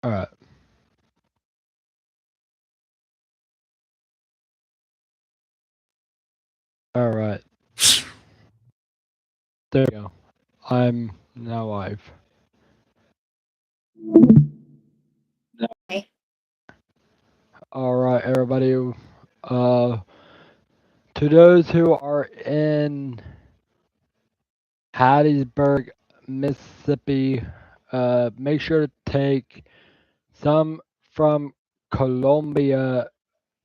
Alright. Alright. There we go. I'm now live. Okay. Alright, everybody. To those who are in Hattiesburg, Mississippi, make sure to take some from Columbia,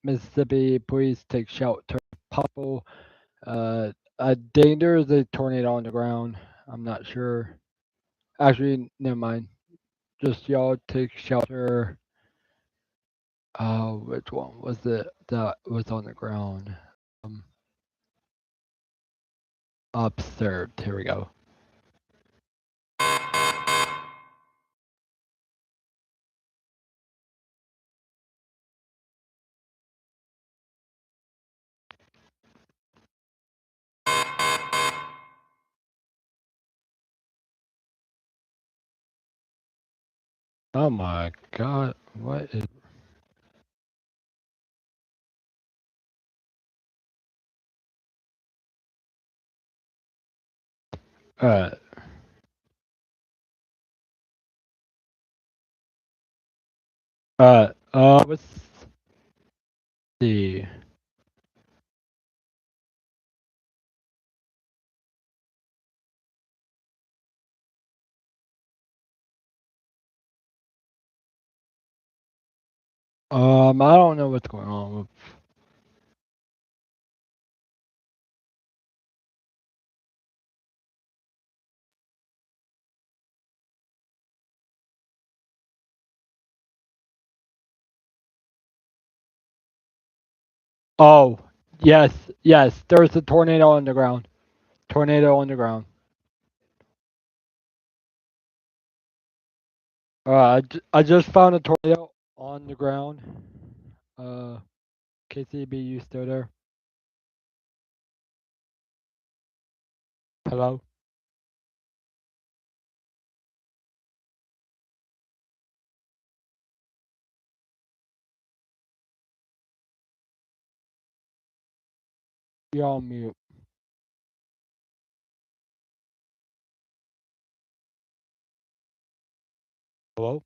Mississippi. Please take shelter if possible. There is a tornado on the ground. I'm not sure. Actually, never mind. Just y'all take shelter. Which one was it that was on the ground? Um, Observed. Here we go. Oh my god, what is... Uh, let's see. I don't know what's going on with... Oh, yes, there's a tornado on the ground. Tornado on the ground. I just found a tornado on the ground. Uh, KCB, you still there? Hello? You're on mute. Hello?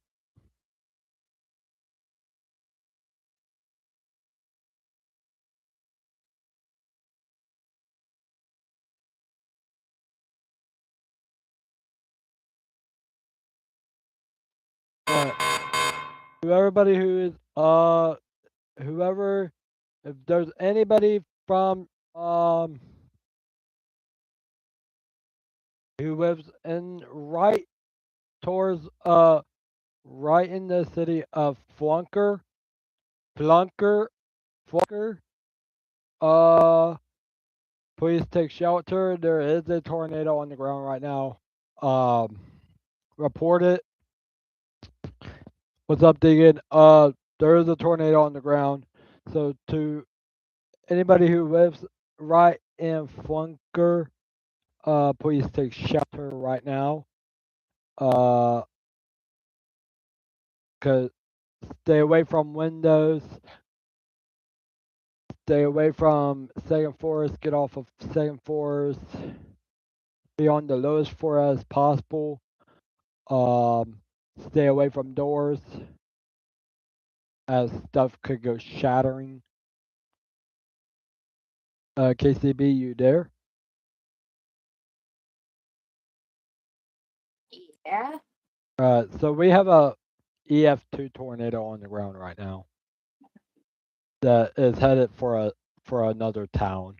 Everybody who is whoever, if there's anybody from who lives in towards right in the city of Flunker, uh please take shelter. There is a tornado on the ground right now. Report it. What's up, Deegan? There is a tornado on the ground. So to anybody who lives right in Flunker, please take shelter right now. Cause stay away from windows. Stay away from second floors. Get off of second floors. Be on the lowest floor as possible. Um, Stay away from doors, as stuff could go shattering. KCB, you there? Yeah. So we have a EF2 tornado on the ground right now that is headed for another town.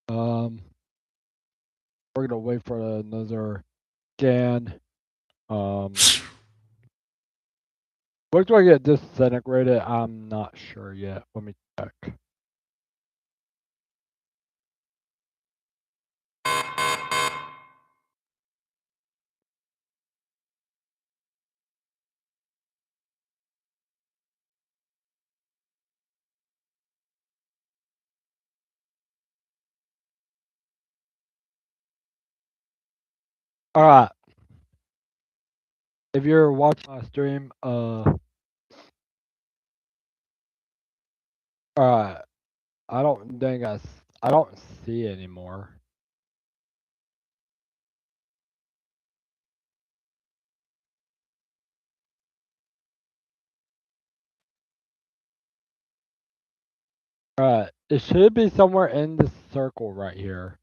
Um, we're gonna wait for another scan. Where do I get disintegrated? I'm not sure yet. Let me check. All right. If you're watching my stream, all right. I don't think I don't see it anymore. All right. It should be somewhere in this circle right here.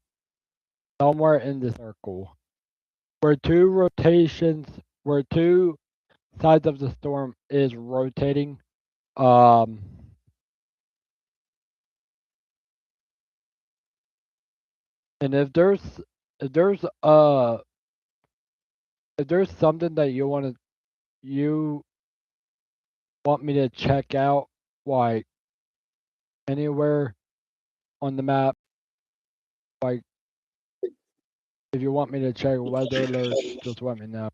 Somewhere in the circle. Where two rotations, where two sides of the storm is rotating. Um, and if there's uh if there's something that you want me to check out, like anywhere on the map, like if you want me to check weather alerts, just let me know.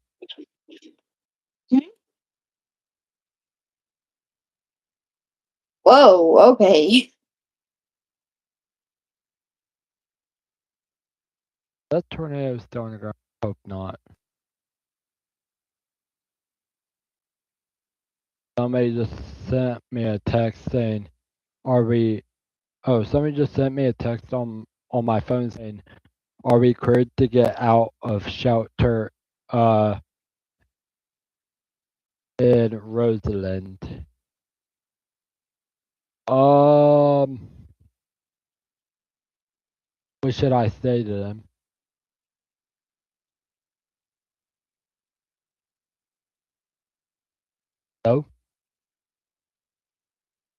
Whoa, okay. That tornado is still on the ground. Hope not. Somebody just sent me a text saying, "Are we?" Oh, somebody just sent me a text on my phone saying, "Are we cleared to get out of shelter?" In Roseland. Um, what should I say to them? No.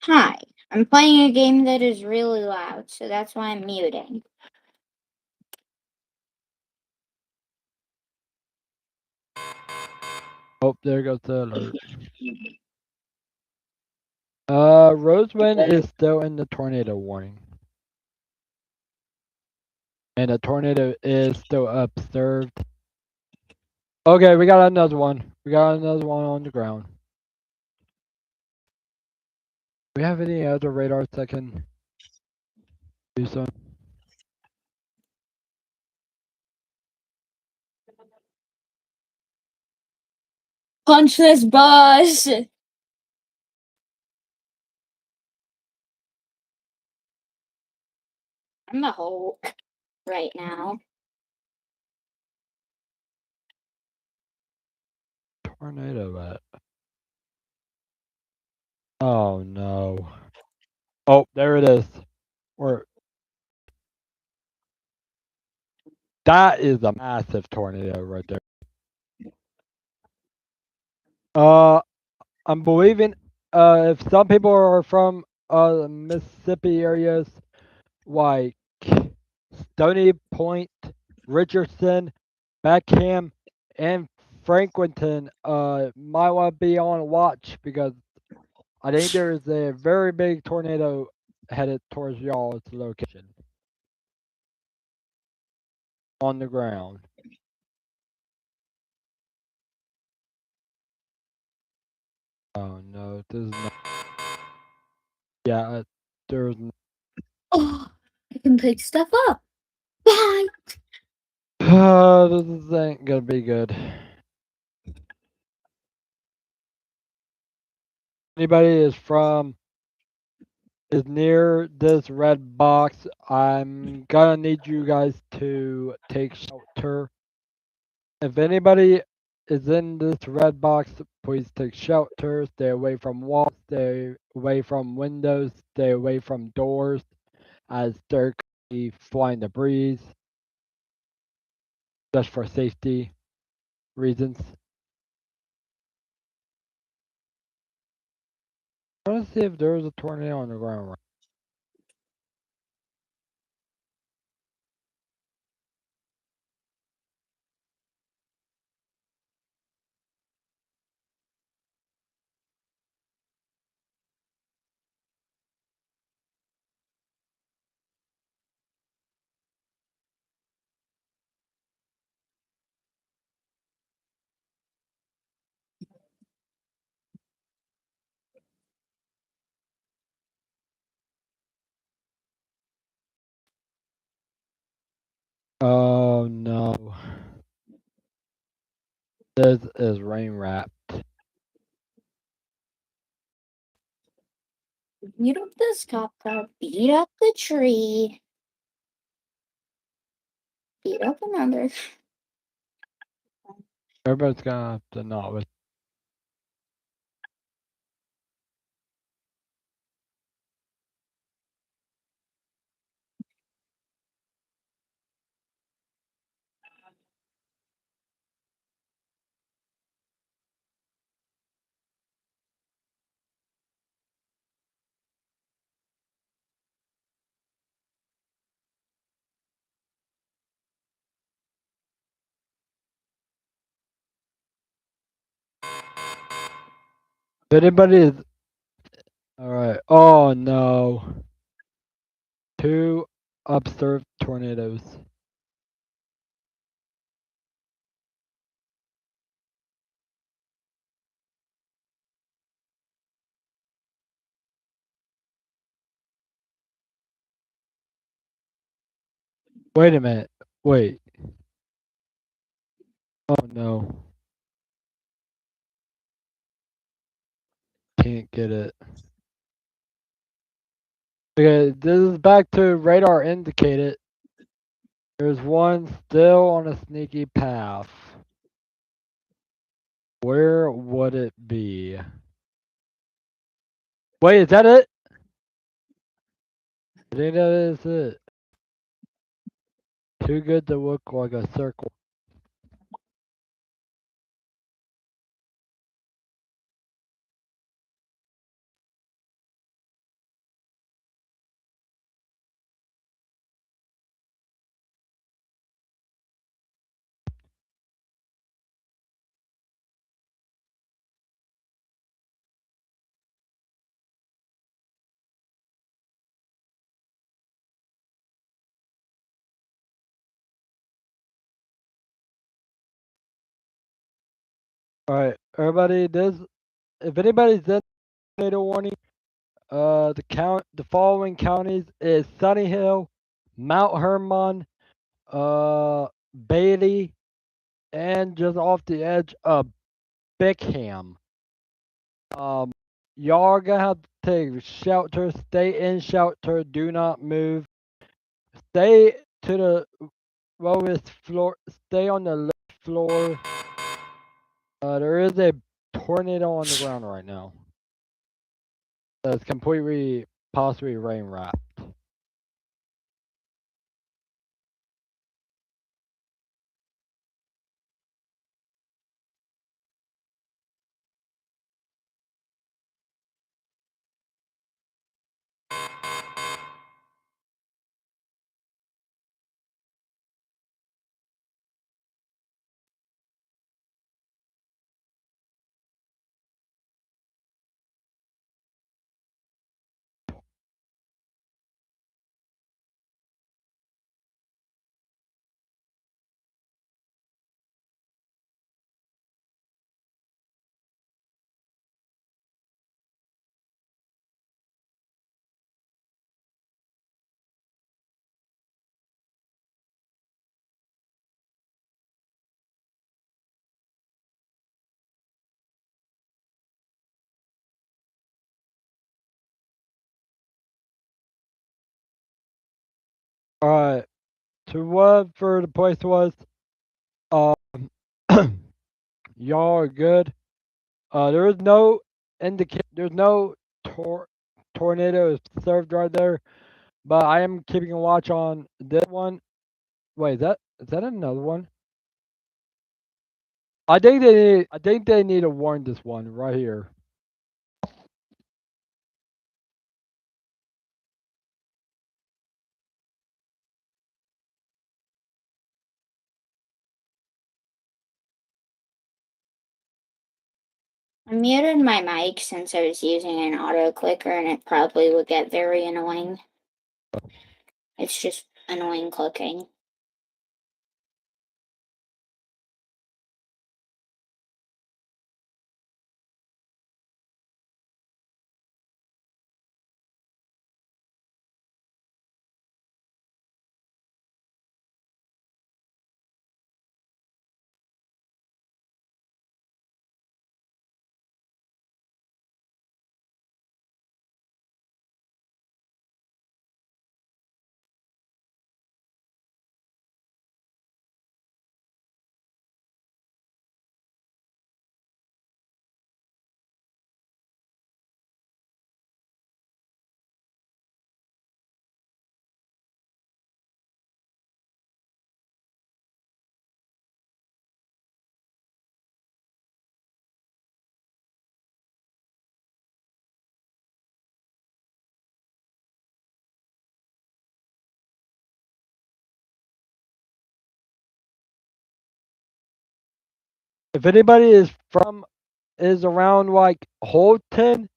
Hi, I'm playing a game that is really loud, so that's why I'm muting. Oh, there goes the alert. Roseland is still in the tornado warning. And the tornado is still observed. Okay, we got another one. We got another one on the ground. Do we have any other radars that can do so? Punch this bus! I'm a Hulk right now. Tornado at. Oh no. Oh, there it is. Or that is a massive tornado right there. Uh, I'm believing if some people are from Mississippi areas like Stony Point, Richardson, Beckham, and Franklinton might want to be on watch because I think there is a very big tornado headed towards y'all's location on the ground. Oh no, this is not. Yeah, there's. Oh, I can pick stuff up. Bye! This ain't gonna be good. Anybody is near this red box, I'm gonna need you guys to take shelter. If anybody is in this red box, please take shelter. Stay away from walls, stay away from windows, stay away from doors, as there could be flying debris, just for safety reasons. I want to see if there's a tornado on the ground right. Oh no. This is rain wrapped. Beat up this cop car. Beat up the tree. Beat up another. Everybody's gonna have to not with. If anybody is alright. Oh no. Two observed tornadoes. Wait a minute. Wait. Oh no. Can't get it. Okay, this is back to radar indicated. There's one still on a sneaky path. Where would it be? Wait, is that it? I think that is it. Too good to look like a circle. Alright, everybody, this if anybody's in tornado warning, the following counties is Sunny Hill, Mount Hermon, Bailey, and just off the edge of Bickham. Y'all are gonna have to take shelter, stay in shelter, do not move. Stay to the lowest floor, stay on the lowest floor. There is a tornado on the ground right now. It's completely, possibly rain wrapped. Alright, to whatever the place was, um, y'all are good. There is no there's no tornado served right there, but I am keeping a watch on this one. Wait, is that another one? I think they need to warn this one right here. I muted my mic since I was using an auto clicker and it probably would get very annoying. It's just annoying clicking. If anybody is around like Holton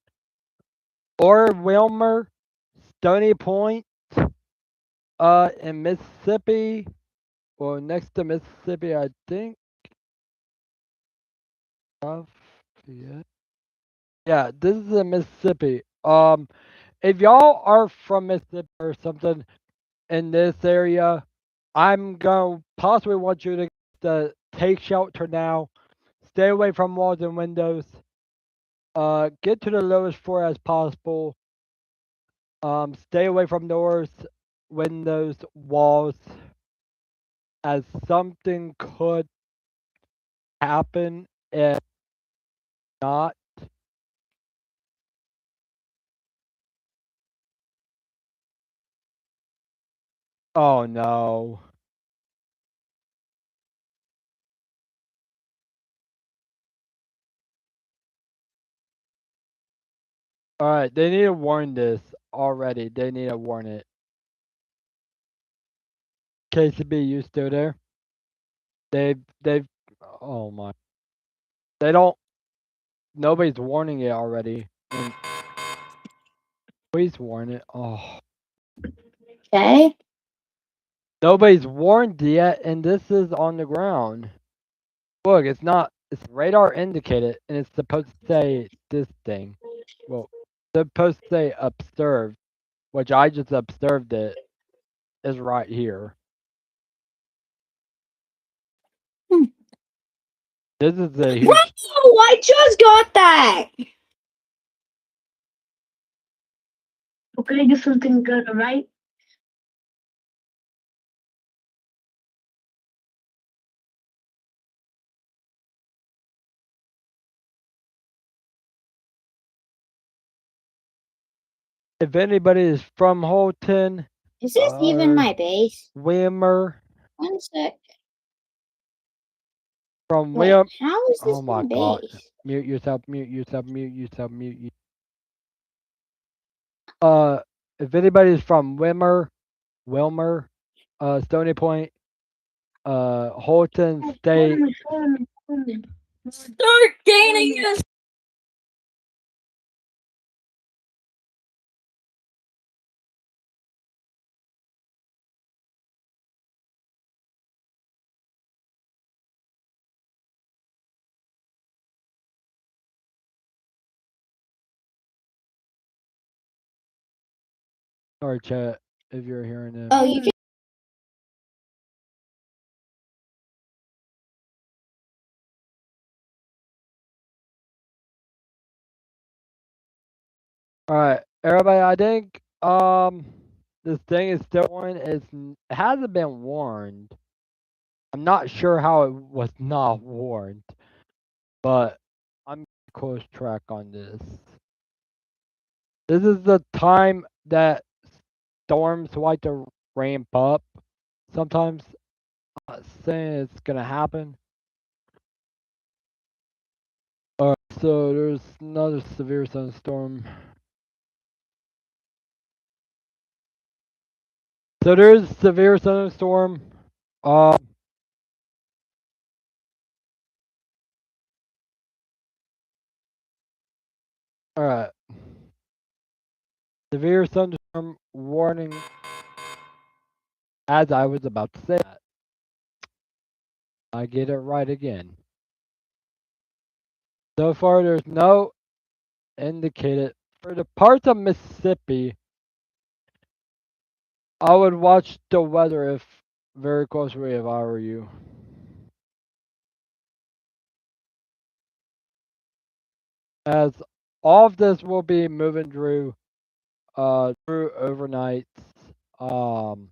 or Wilmer, Stony Point, in Mississippi, or next to Mississippi, I think. Yeah, yeah, this is in Mississippi. If y'all are from Mississippi or something in this area, I'm gonna possibly want you to take shelter now. Stay away from walls and windows. Get to the lowest floor as possible. Stay away from doors, windows, walls, as something could happen if not. Oh no. Alright, they need to warn this already. They need to warn it. KCB, you still there? They've oh my. They don't nobody's warning it already. And please warn it. Oh. Okay. Nobody's warned yet and this is on the ground. Look, it's radar indicated and it's supposed to say this thing. Well, it's supposed to say observed, which I just observed it is right here. Hmm. This is a Wow! huge I just got that. Okay, do something good, alright? if anybody is from Holton Is this even or my base? Wimmer, One sec. from Wait, Wim how is oh this my my god. base? Mute yourself, mute yourself, mute yourself, mute you. If anybody's from Wilmer, Stony Point, Holton State. Start gaining us. Sorry, chat, if you're hearing them. Oh, you Alright, everybody, I think this thing is still warned. It hasn't been warned. I'm not sure how it was not warned, but I'm close track on this. This is the time that storms like to ramp up. Sometimes I'm not saying it's gonna happen. Alright, so there's another severe thunderstorm. So there's severe thunderstorm. Um, alright. Severe thunderstorm warning. As I was about to say that, I get it right again. So far, there's no indicated for the parts of Mississippi. I would watch the weather if very closely if I were you. As all of this will be moving through overnights. Um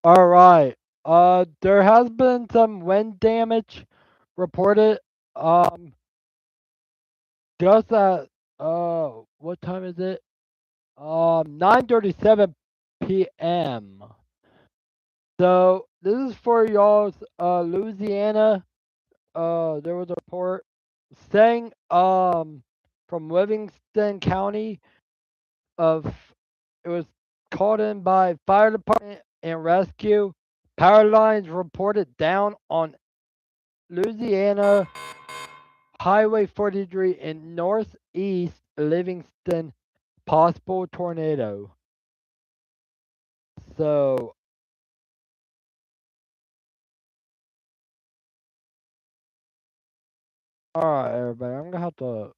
all right. There has been some wind damage reported. Um just at what time is it? 9:37 p.m. So this is for y'all's Louisiana. There was a report saying from Livingston County of it was called in by fire department and rescue. Power lines reported down on Louisiana Highway 43 in northeast Livingston. Possible tornado. So, alright, everybody, I'm gonna have to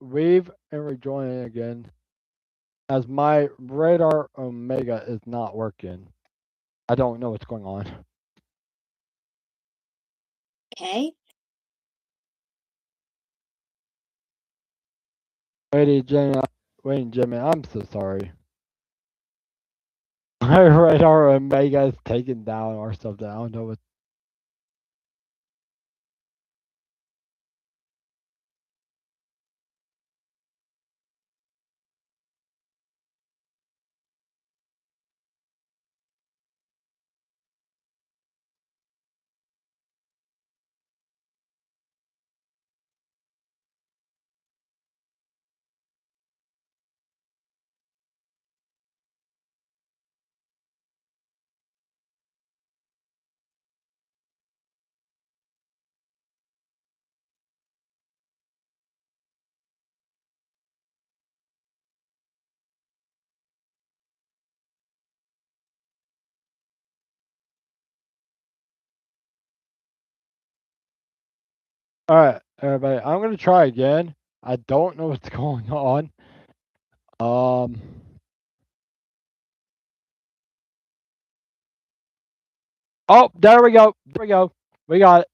leave and rejoin again as my radar Omega is not working. I don't know what's going on. Okay. Wait, Jimmy, I'm so sorry. My radar Omega is taken down or something. I don't know what. Alright, everybody, I'm gonna try again. I don't know what's going on. Um. Oh, there we go. There we go. We got it.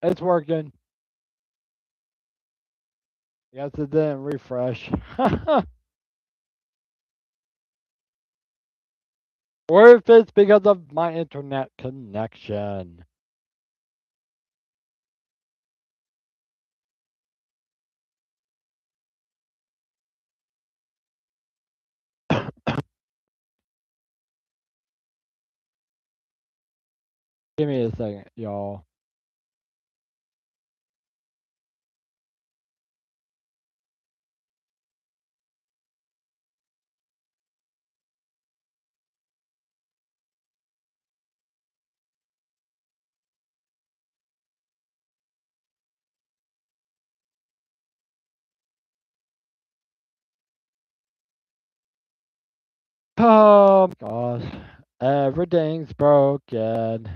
It's working. Yes, it didn't refresh. Or if it's because of my internet connection. Give me a second, y'all. Oh my gosh. Everything's broken.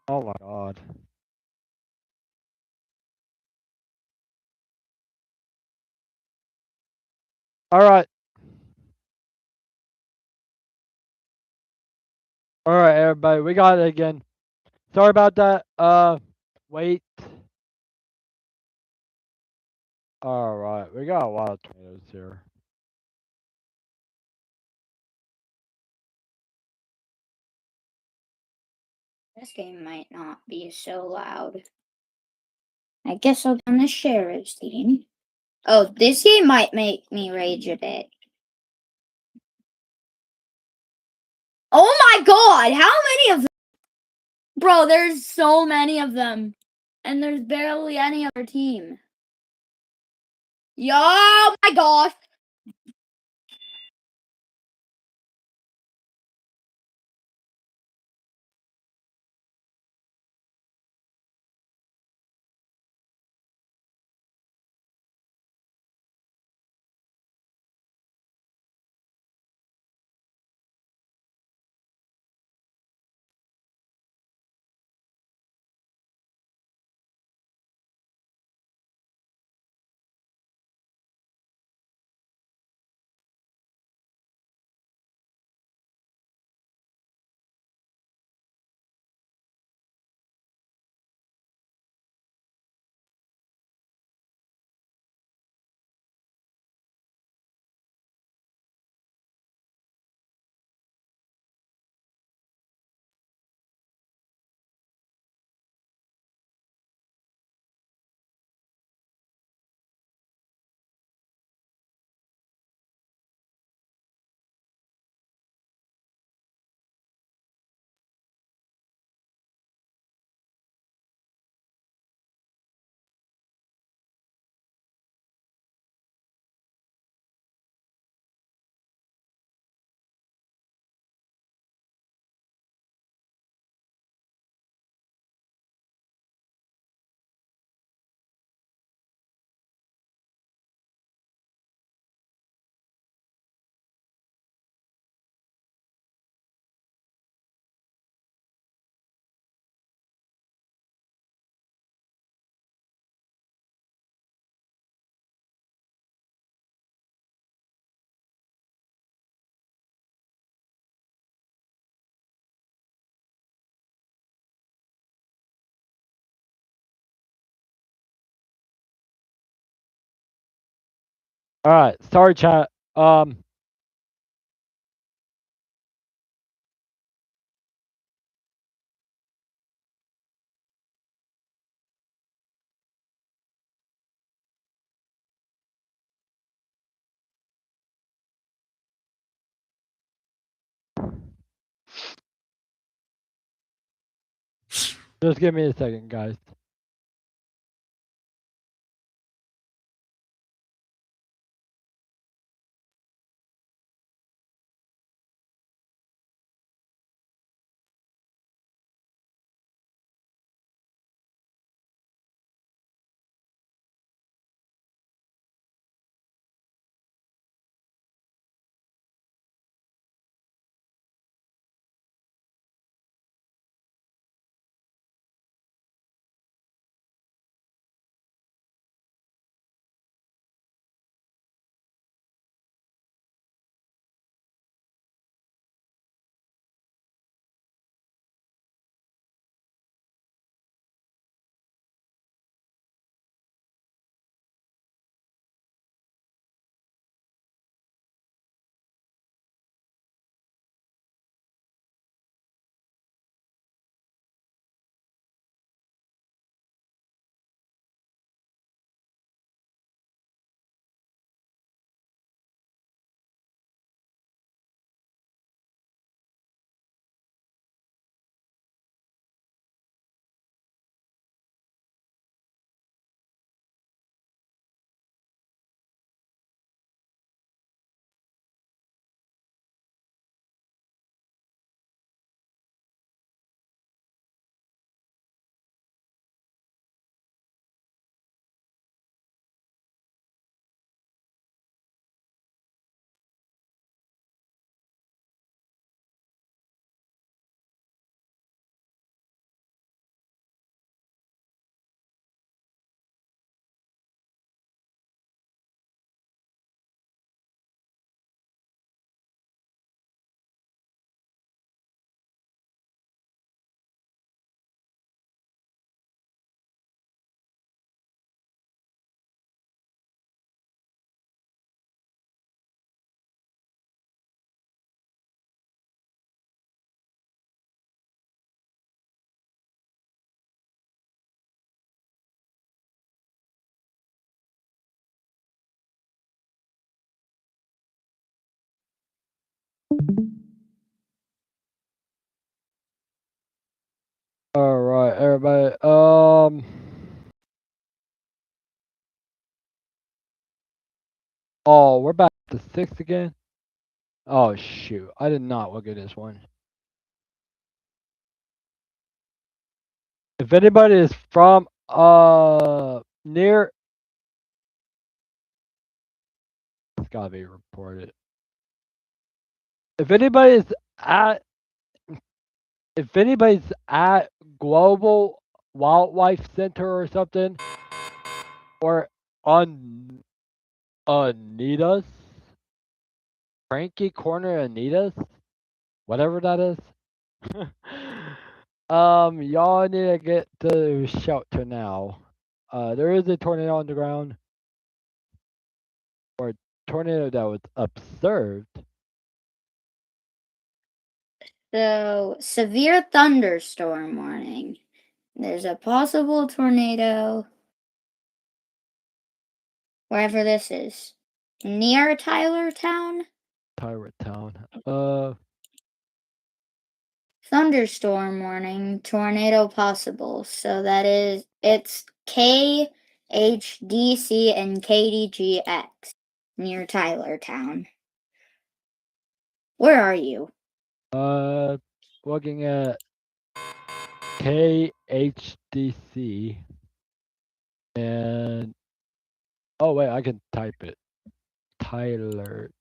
Oh my god. Alright. Alright, everybody. We got it again. Sorry about that. Wait. Alright. We got a lot of tornadoes here. This game might not be so loud. I guess I'll on the sheriff's team. Oh, this game might make me rage a bit. Oh my god, how many of them? Bro, there's so many of them. And there's barely any other team. Yo, my gosh. All right, sorry, chat. Just give me a second, guys. All right, everybody. Oh, we're back to 6 again. Oh shoot, I did not look at this one. If anybody is from near, it's gotta be reported. If anybody's at if anybody's at Global Wildlife Center or something, or on Anita's, Frankie Corner Anita's, whatever that is. Y'all need to get to shelter now. There is a tornado on the ground, or a tornado that was observed. So, severe thunderstorm warning. There's a possible tornado wherever this is. Near Tylertown? Pirate Town. Thunderstorm warning, tornado possible. So that is, it's KHDC and KDGX near Tylertown. Where are you? Looking at KHDC, and oh wait, I can type it. Tyler.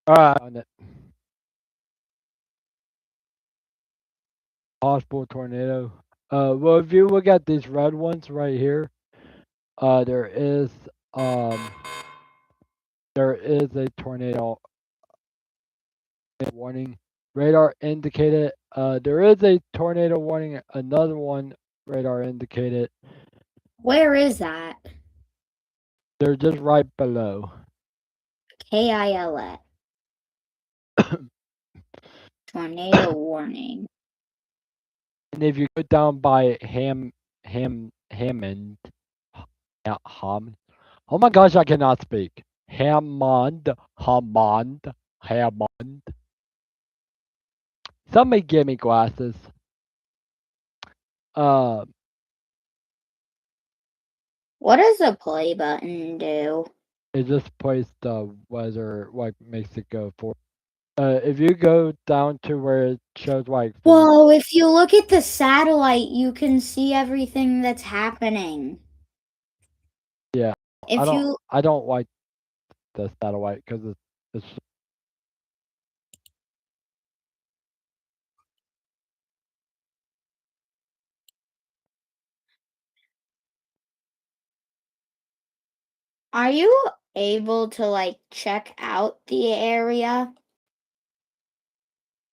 Alright, on it. Possible tornado. Well, if you look at these red ones right here, there is a tornado warning. Radar indicated There is a tornado warning. Another one radar indicated. Where is that? They're just right below. KILA. Tornado warning. And if you go down by Hammond, Hammond. Oh my gosh, I cannot speak. Hammond. Somebody give me glasses. Uh, What does the play button do? it just plays the weather, like makes it go for. If you go down to where it shows like. Whoa, if you look at the satellite, you can see everything that's happening. Yeah, If you I don't like the satellite because it's. are you able to like check out the area?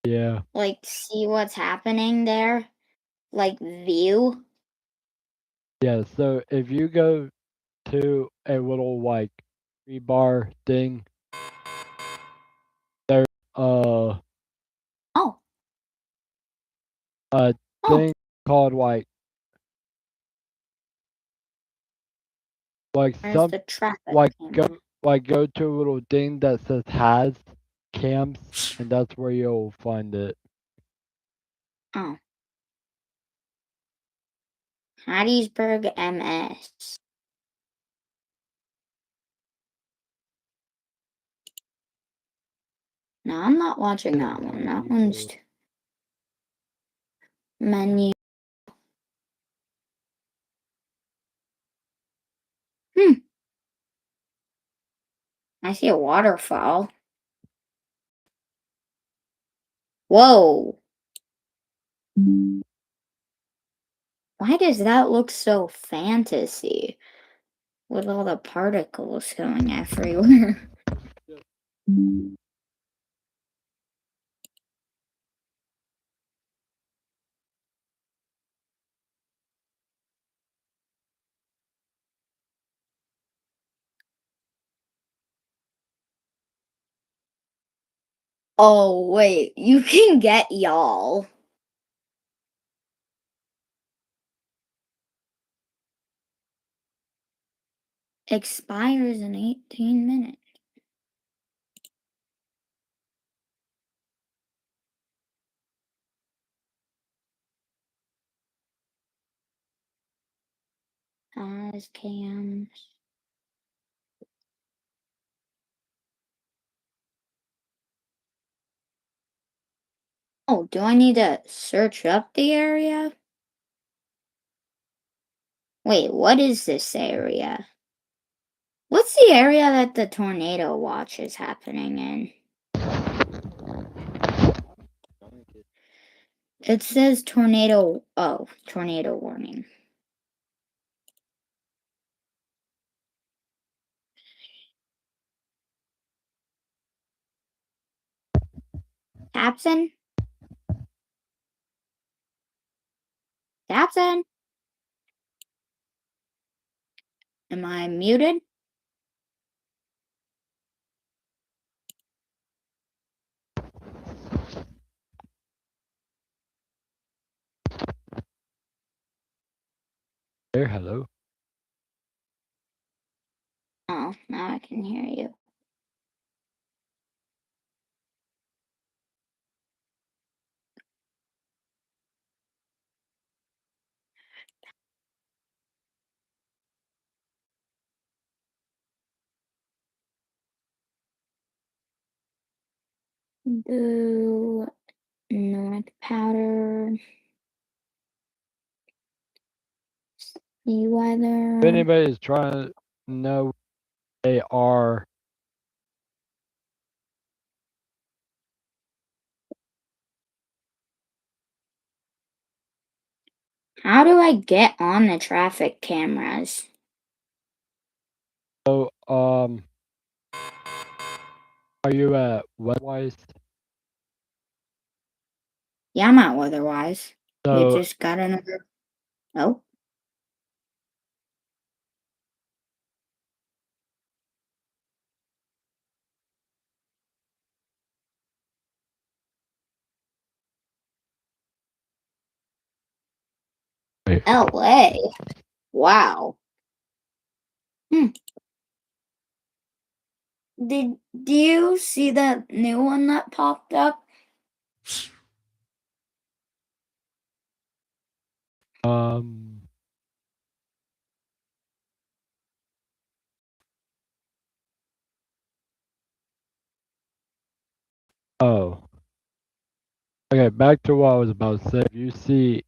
Yeah. Like see what's happening there? Like view? Yeah. So if you go to a little like rebar thing, there's uh Oh, a oh, thing called like there's some the traffic like camera. go to a little thing that says has cams, and that's where you'll find it. Oh. Hattiesburg MS. No, I'm not watching that one. That one's menu. Hmm. I see a waterfall. Whoa. Why does that look so fantasy with all the particles going everywhere? Oh, wait. You can get y'all. Expires in 18 minutes. As cams. Oh, do I need to search up the area? Wait, what is this area? What's the area that the tornado watch is happening in? It says tornado. Oh, tornado warning. Capson? Capson? Am I muted? There, hello. Oh, now I can hear you. Do North Powder. Sea If weather. anybody is trying to know, they are. How do I get on the traffic cameras? So are you at Westwise? Yeah, I'm out weather-wise. You So just got another. Oh. LA. Wow. Hmm. Do you see that new one that popped up? um oh, okay, back to what I was about to say. If you see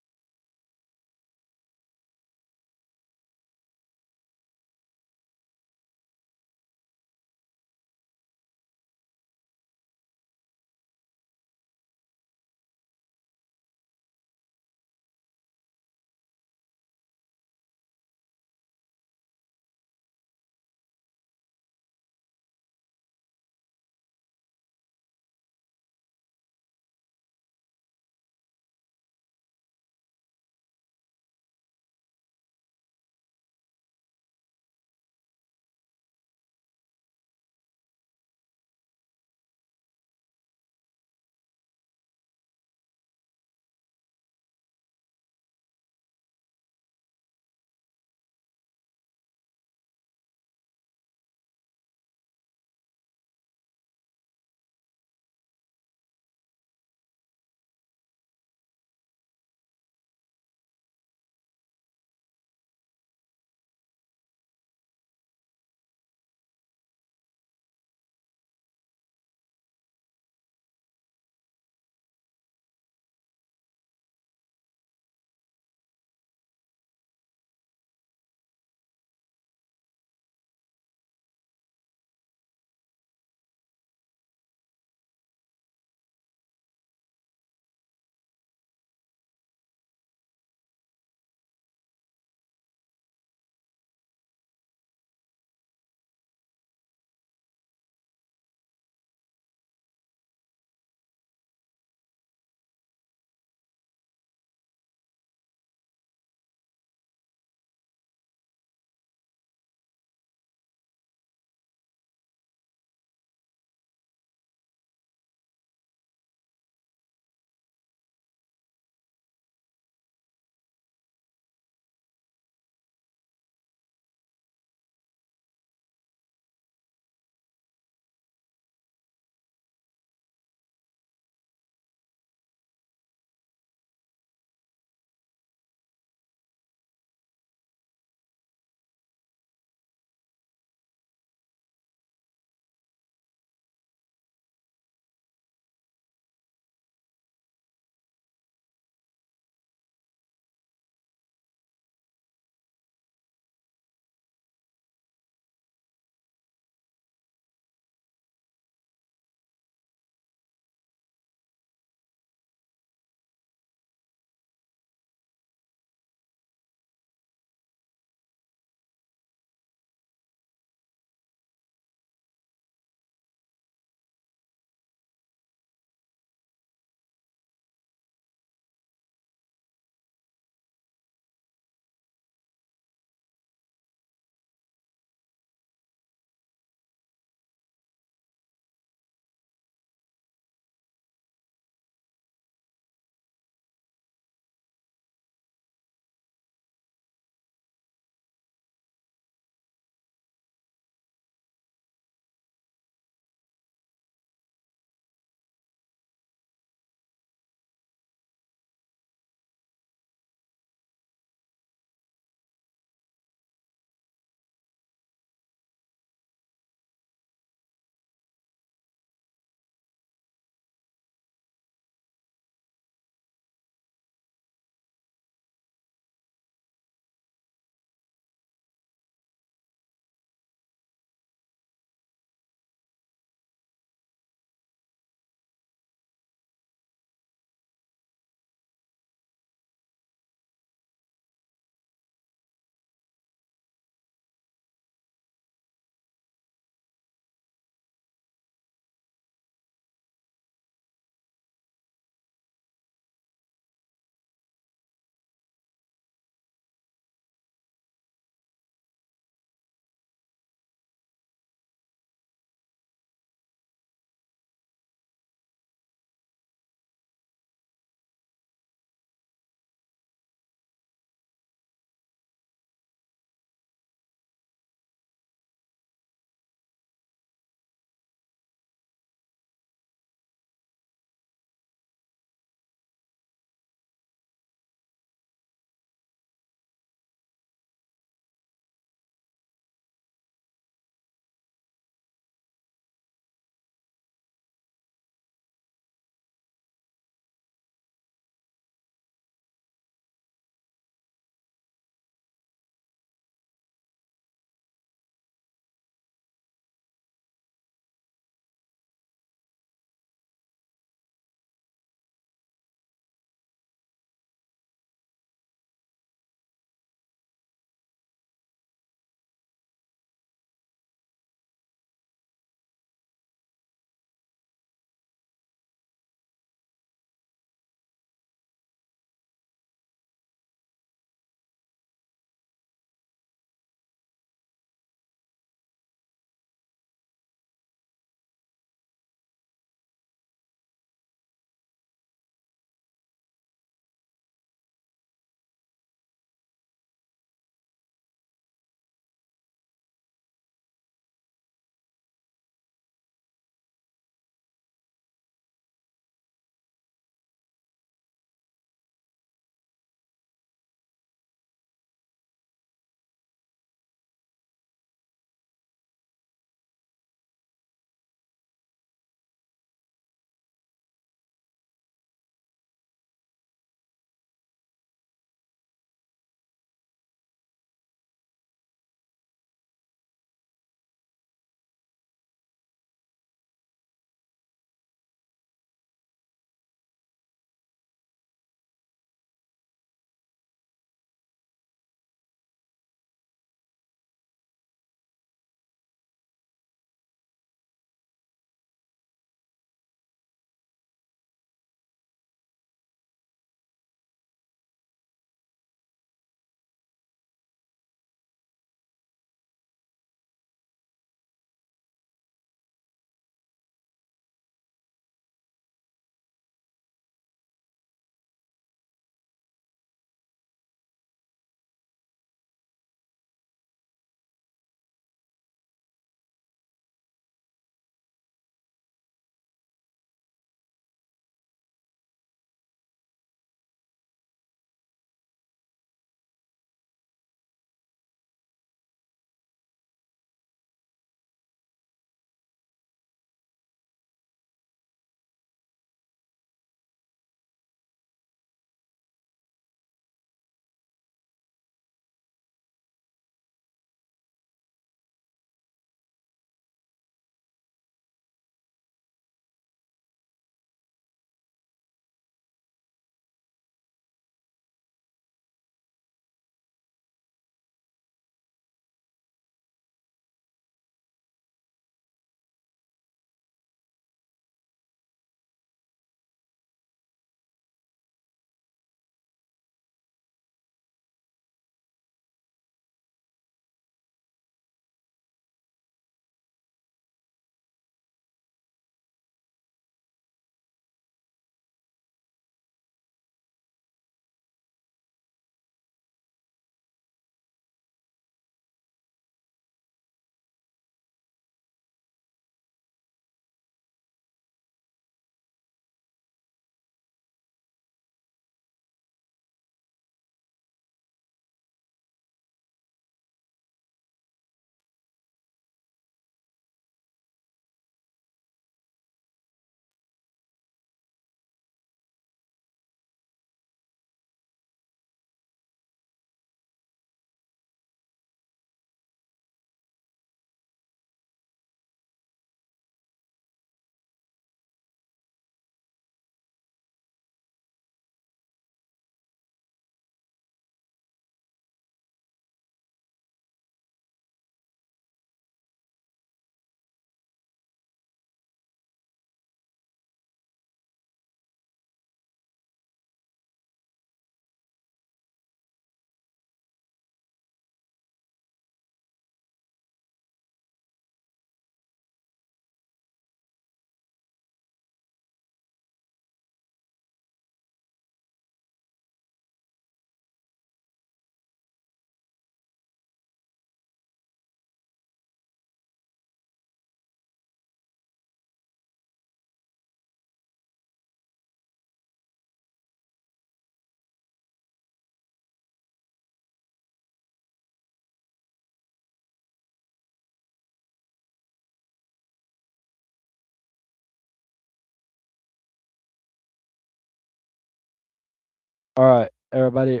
All right, everybody.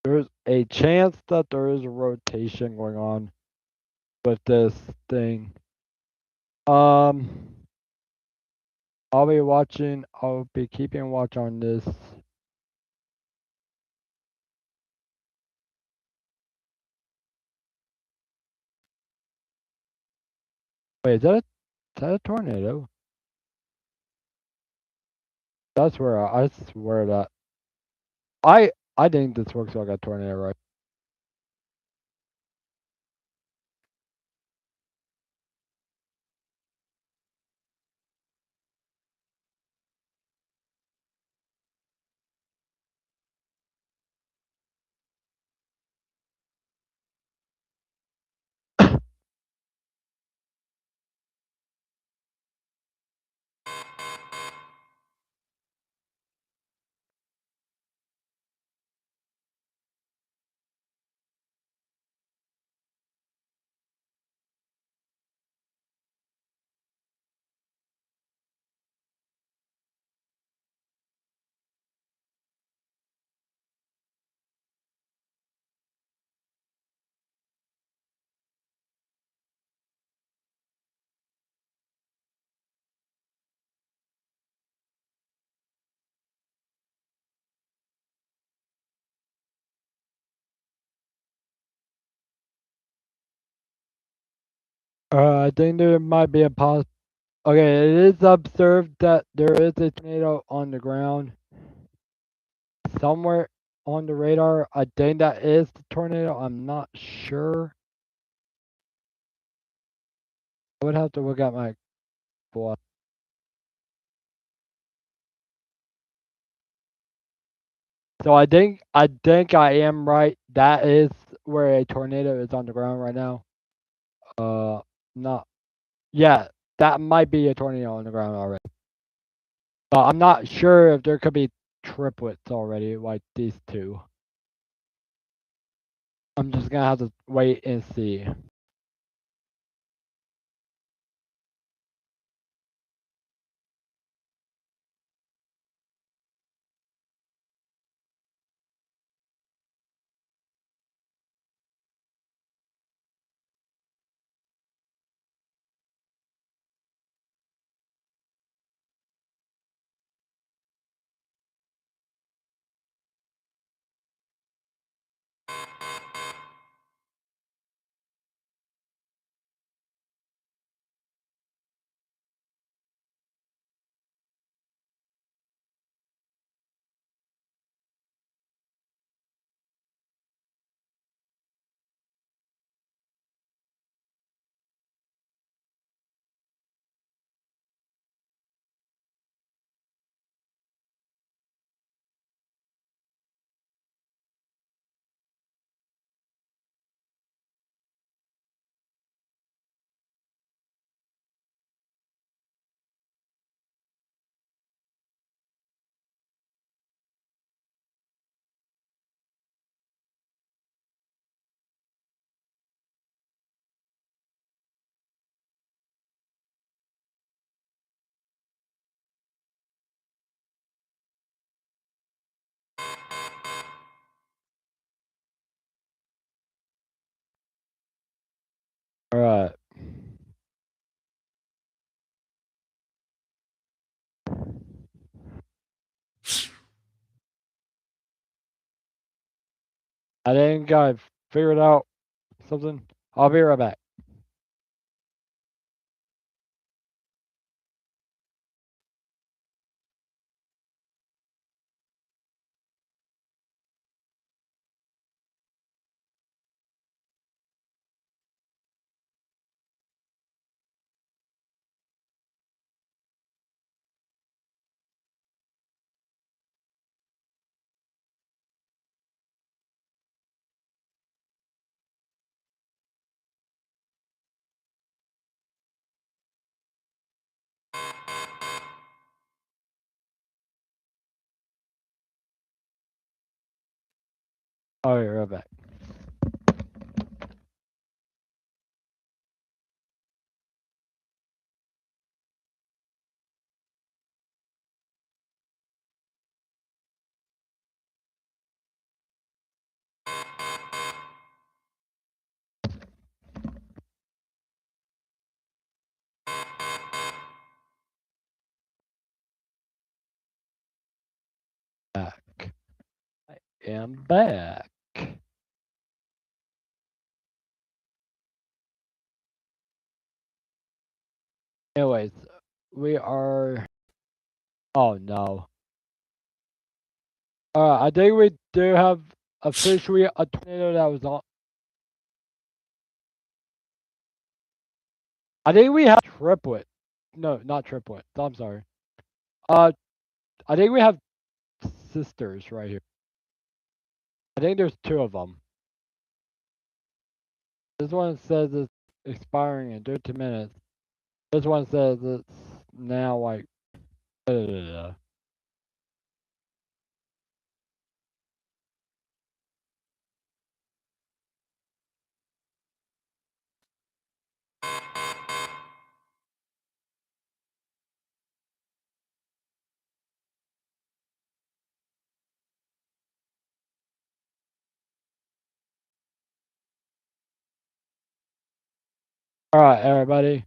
There's a chance that there is a rotation going on with this thing. Um, I'll be watching. I'll be keeping watch on this. Wait, is that a tornado? That's where I swear that I think this looks like a tornado, right? I think there might be a Okay, it is observed that there is a tornado on the ground somewhere on the radar. I think that is the tornado. I'm not sure. I would have to look at my watch. So I think I am right. That is where a tornado is on the ground right now. Uh, not yeah, that might be a tornado on the ground already. But I'm not sure if there could be triplets already like these two. I'm just gonna have to wait and see. All right. I think I've figured out something. I'll be right back. Oh, yeah, right back. Back. I am back. Anyways, we are. Oh no. I think we do have officially a tornado that was on. I think we have triplet. No, not triplet. I'm sorry. Uh, I think we have sisters right here. I think there's two of them. This one says it's expiring in 30 minutes. This one says it's now like. All right, everybody.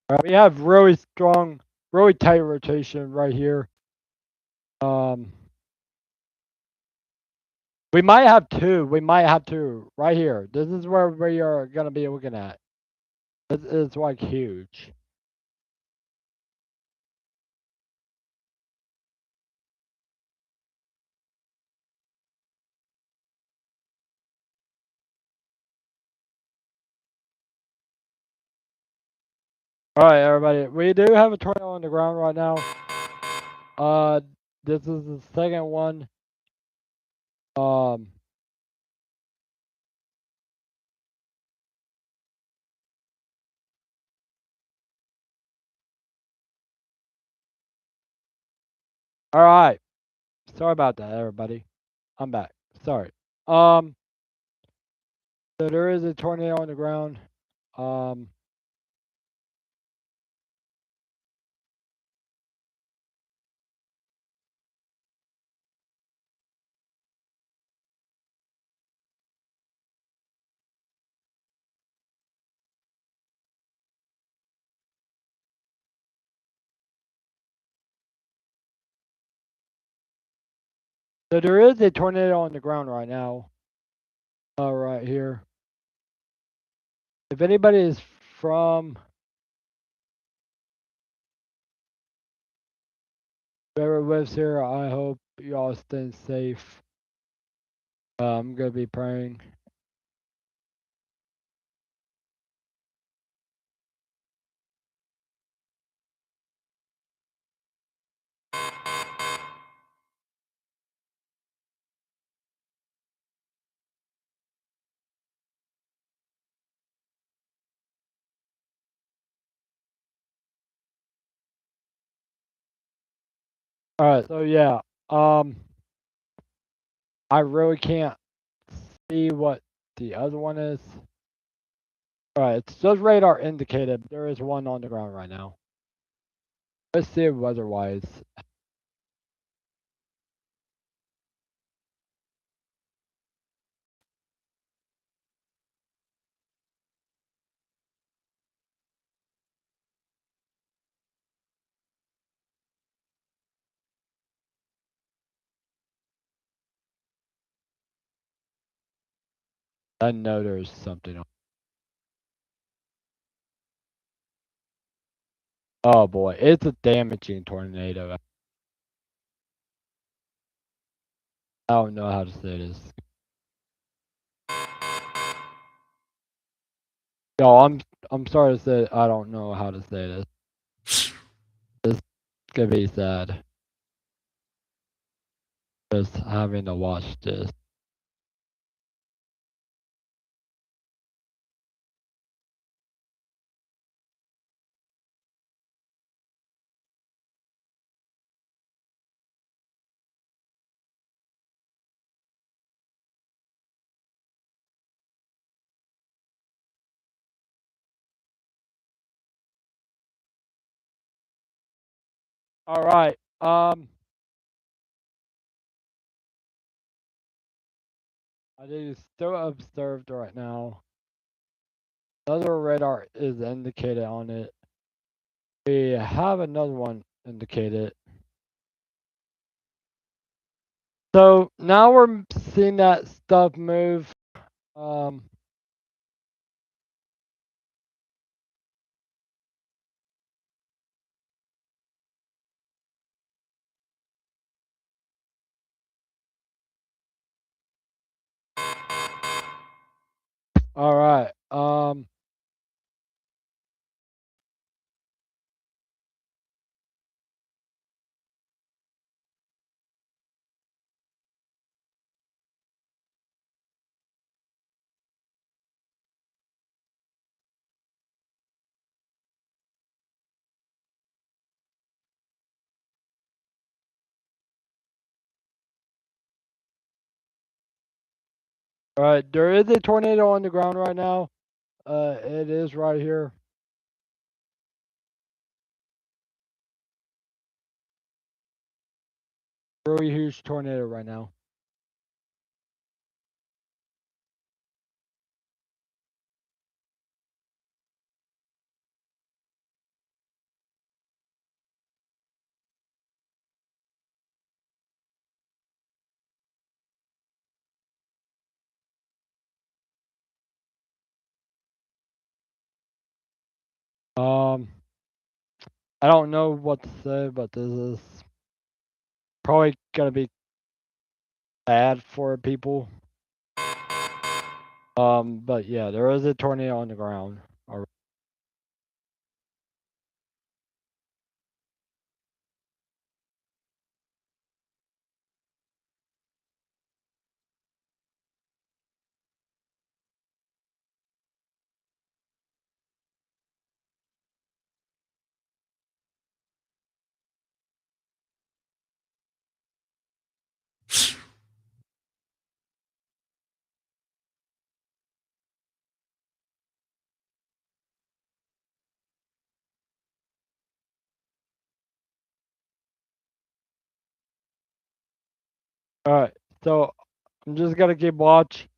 All right, we have really strong, really tight rotation right here. Um, we might have two. We might have two right here. This is where we are gonna be looking at. It's like huge. All right, everybody. We do have a tornado on the ground right now. Uh, this is the second one. Um, all right. Sorry about that, everybody. I'm back. Sorry. Um, so there is a tornado on the ground. Um, so there is a tornado on the ground right now. Right here. If anybody is from whoever lives here, I hope y'all stay safe. I'm gonna be praying. All right, so yeah, I really can't see what the other one is. All right, it's just radar indicated. There is one on the ground right now. Let's see weather-wise. I know there's something. Oh boy, it's a damaging tornado. I don't know how to say this. Yo, I'm sorry to say I don't know how to say this. It's gonna be sad. Just having to watch this. All right. I think it's still observed right now. Another radar is indicated on it. We have another one indicated. So now we're seeing that stuff move. Um, all right. All right. There is a tornado on the ground right now. It is right here. Really huge tornado right now. Um, I don't know what to say, but this is probably gonna be bad for people. But yeah, there is a tornado on the ground. All right, so I'm just gonna keep watch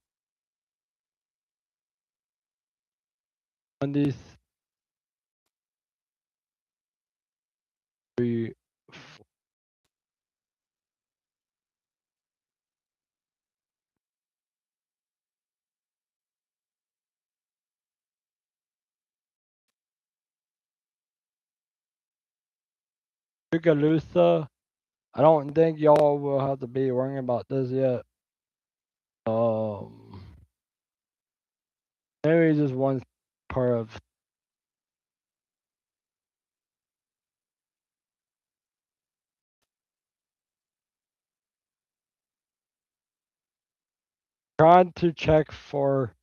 on these three. Tuscaloosa. I don't think y'all will have to be worrying about this yet. Um, maybe just one part of trying to check for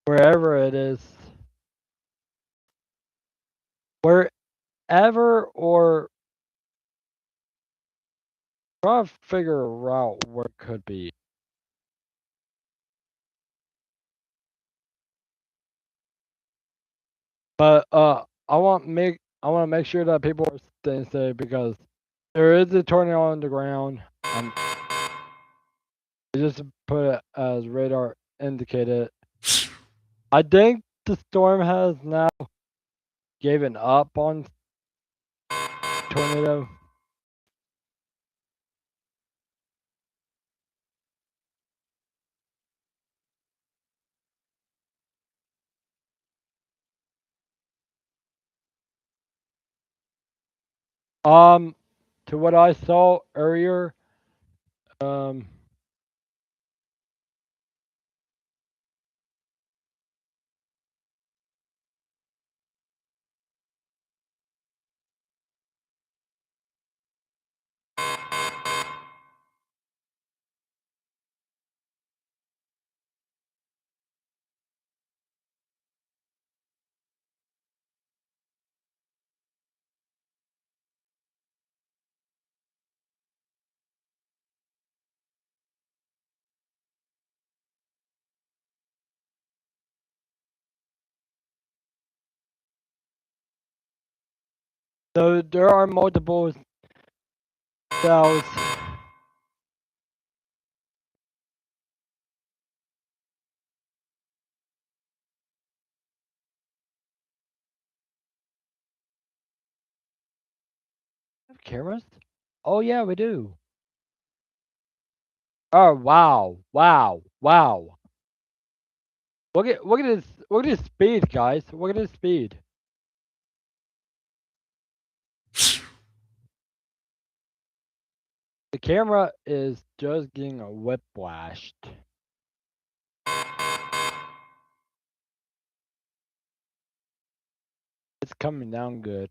wherever it is, wherever or try to figure out where it could be. But I want to make sure that people are staying safe because there is a tornado on the ground. I just put it as radar indicated. I think the storm has now given up on tornado. Um, to what I saw earlier, um, So there are multiple cells. Have cameras? Oh yeah, we do. Oh wow, wow, wow. Look at this, look at his speed, guys. Look at his speed. The camera is just getting a whiplashed. It's coming down good.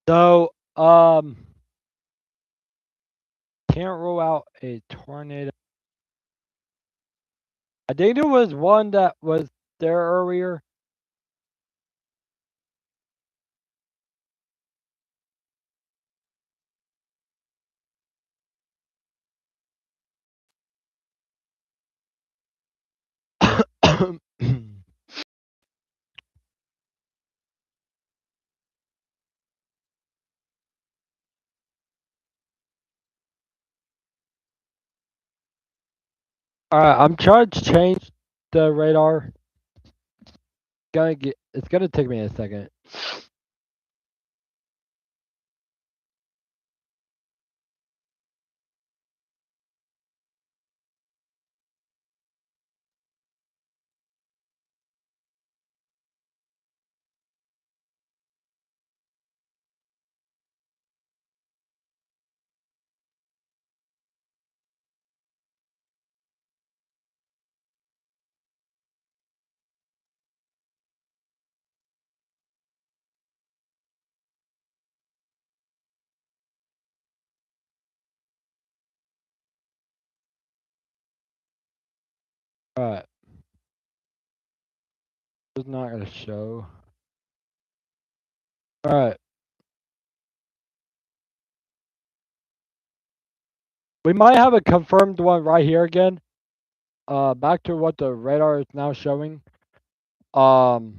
So, can't rule out a tornado. I think there was one that was there earlier. Alright, I'm trying to change the radar. It's gonna take me a second. Alright, it's not gonna show. Alright, we might have a confirmed one right here again. Back to what the radar is now showing. Um,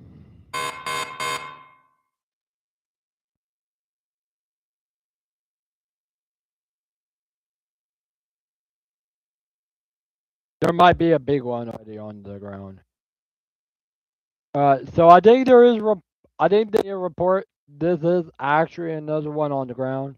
there might be a big one already on the ground. So I think there is. I think they report this is actually another one on the ground.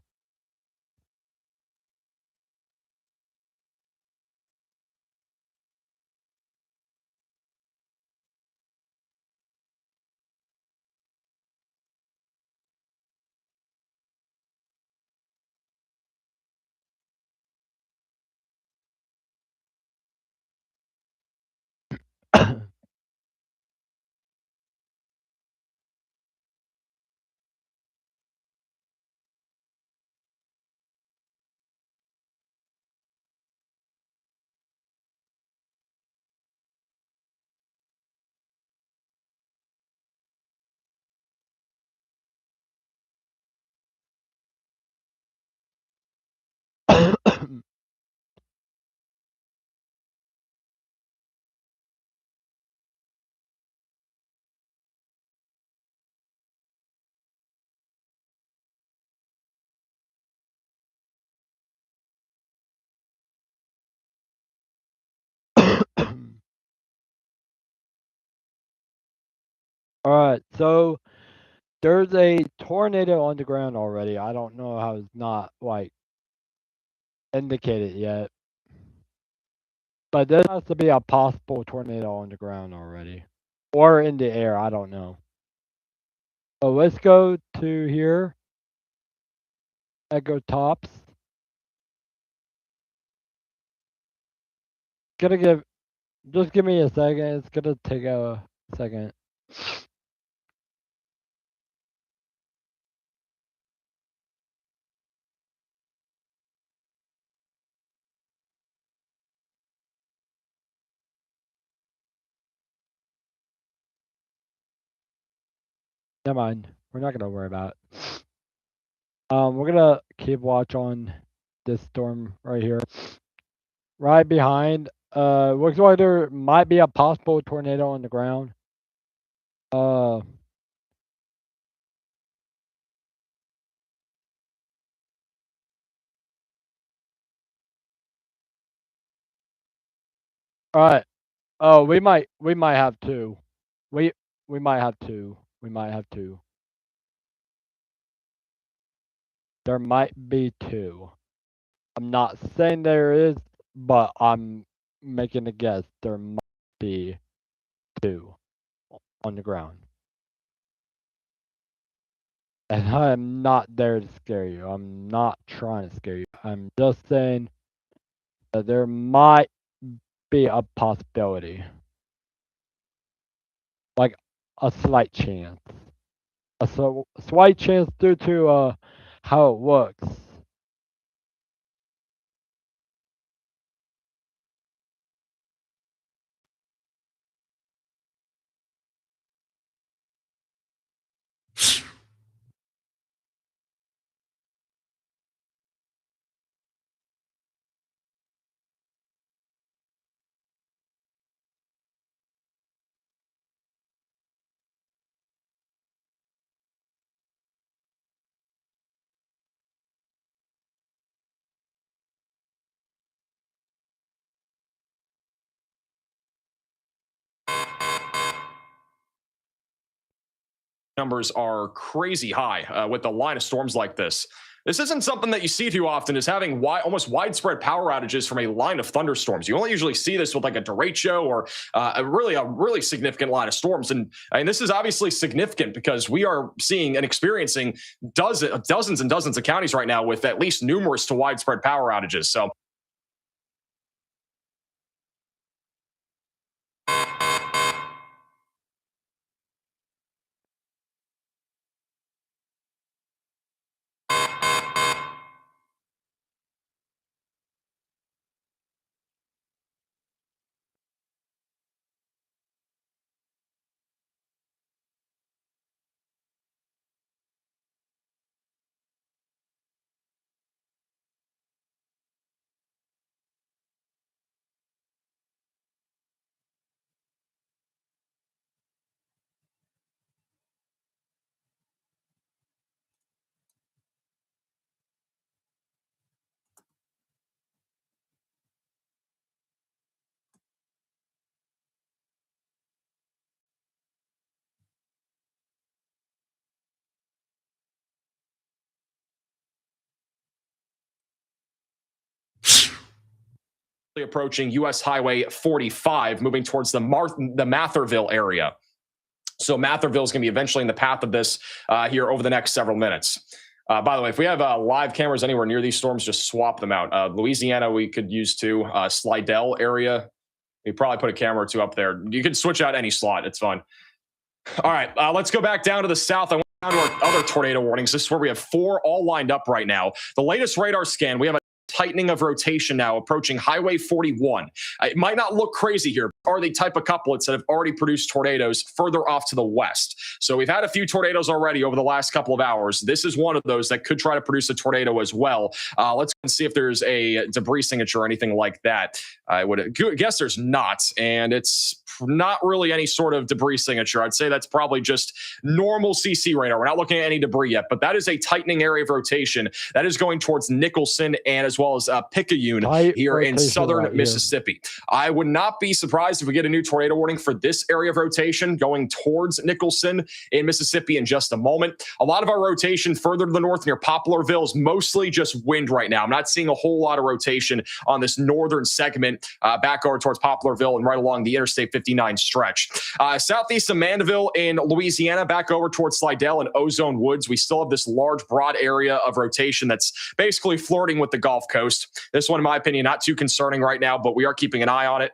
All right, so there's a tornado on the ground already. I don't know how it's not like indicated yet, but there has to be a possible tornado on the ground already, or in the air. I don't know. So let's go to here. Echo tops. Gonna give. Just give me a second. It's gonna take a second. Never mind. We're not gonna worry about it. We're gonna keep watch on this storm right here. Right behind. Looks like there might be a possible tornado on the ground. All right. Oh, we might have two. We might have two. We might have two. There might be two. I'm not saying there is, but I'm making a guess. There might be two on the ground. And I'm not there to scare you. I'm not trying to scare you. I'm just saying that there might be a possibility. Like a slight chance. A slight chance due to how it looks. Numbers are crazy high with the line of storms like this. This isn't something that you see too often, is having almost widespread power outages from a line of thunderstorms. You only usually see this with like a derecho or a really significant line of storms. And this is obviously significant because we are seeing and experiencing dozens and dozens of counties right now with at least numerous to widespread power outages. So approaching US Highway 45, moving towards the Matherville area. So Matherville is going to be eventually in the path of this here over the next several minutes. By the way, if we have live cameras anywhere near these storms, just swap them out. Louisiana, we could use too. Slidell area, we probably put a camera or two up there. You can switch out any slot. It's fun. All right, let's go back down to the south. I went down to our other tornado warnings. This is where we have 4 all lined up right now. The latest radar scan, we have a tightening of rotation now approaching Highway 41. It might not look crazy here, but are the type of couplets that have already produced tornadoes further off to the west. So we've had a few tornadoes already over the last couple of hours. This is one of those that could try to produce a tornado as well. Let's see if there's a debris signature or anything like that. I would guess there's not, and it's not really any sort of debris signature. I'd say that's probably just normal CC radar. We're not looking at any debris yet, but that is a tightening area of rotation that is going towards Nicholson and as well as Picayune here in southern Mississippi. I would not be surprised if we get a new tornado warning for this area of rotation going towards Nicholson in Mississippi in just a moment. A lot of our rotation further to the north near Poplarville is mostly just wind right now. I'm not seeing a whole lot of rotation on this northern segment back over towards Poplarville and right along the Interstate 59 stretch. Southeast of Mandeville in Louisiana, back over towards Slidell and Ozone Woods, we still have this large, broad area of rotation that's basically flirting with the Gulf Coast. This one, in my opinion, not too concerning right now, but we are keeping an eye on it.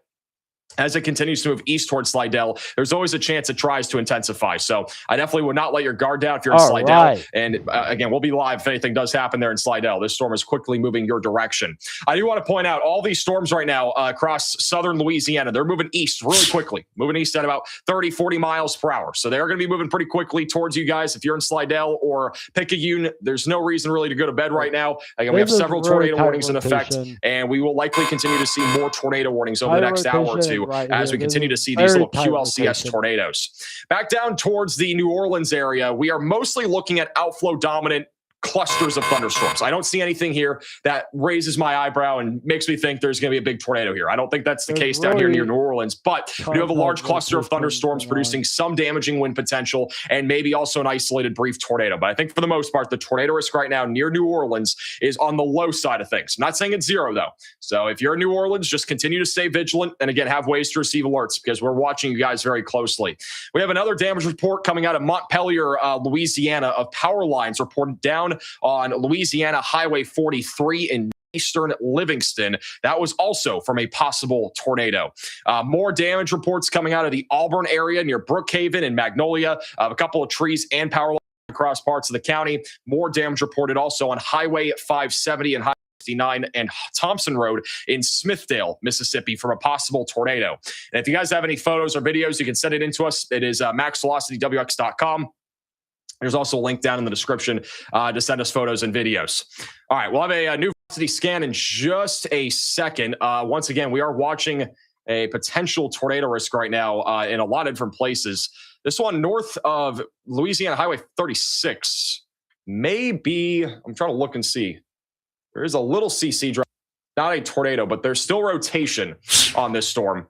as it continues to move east towards Slidell, there's always a chance it tries to intensify. So I definitely would not let your guard down if you're in Slidell. Right. And again, we'll be live if anything does happen there in Slidell. This storm is quickly moving your direction. I do want to point out all these storms right now across southern Louisiana, they're moving east really quickly, moving east at about 30, 40 miles per hour. So they're going to be moving pretty quickly towards you guys. If you're in Slidell or Picayune, there's no reason really to go to bed right now. Again, we have several tornado warnings in effect, and we will likely continue to see more tornado warnings over the next hour or two as we continue to see these little QLCS tornadoes. Back down towards the New Orleans area, we are mostly looking at outflow dominant clusters of thunderstorms. I don't see anything here that raises my eyebrow and makes me think there's going to be a big tornado here. I don't think that's the case down here near New Orleans, but we do have a large cluster of thunderstorms producing some damaging wind potential and maybe also an isolated brief tornado. But I think for the most part, the tornado risk right now near New Orleans is on the low side of things. I'm not saying it's zero though. So if you're in New Orleans, just continue to stay vigilant and again, have ways to receive alerts because we're watching you guys very closely. We have another damage report coming out of Montpelier, Louisiana, of power lines reported down on Louisiana Highway 43 in eastern Livingston. That was also from a possible tornado. More damage reports coming out of the Auburn area near Brookhaven and Magnolia. A couple of trees and power lines across parts of the county. More damage reported also on Highway 570 and Highway 69 and Thompson Road in Smithdale, Mississippi from a possible tornado. And if you guys have any photos or videos, you can send it in to us. It is maxvelocitywx.com. There's also a link down in the description to send us photos and videos. All right, we'll have a new velocity scan in just a second. Once again, we are watching a potential tornado risk right now in a lot of different places. This one north of Louisiana Highway 36 may be, I'm trying to look and see. There is a little CC drop, not a tornado, but there's still rotation on this storm.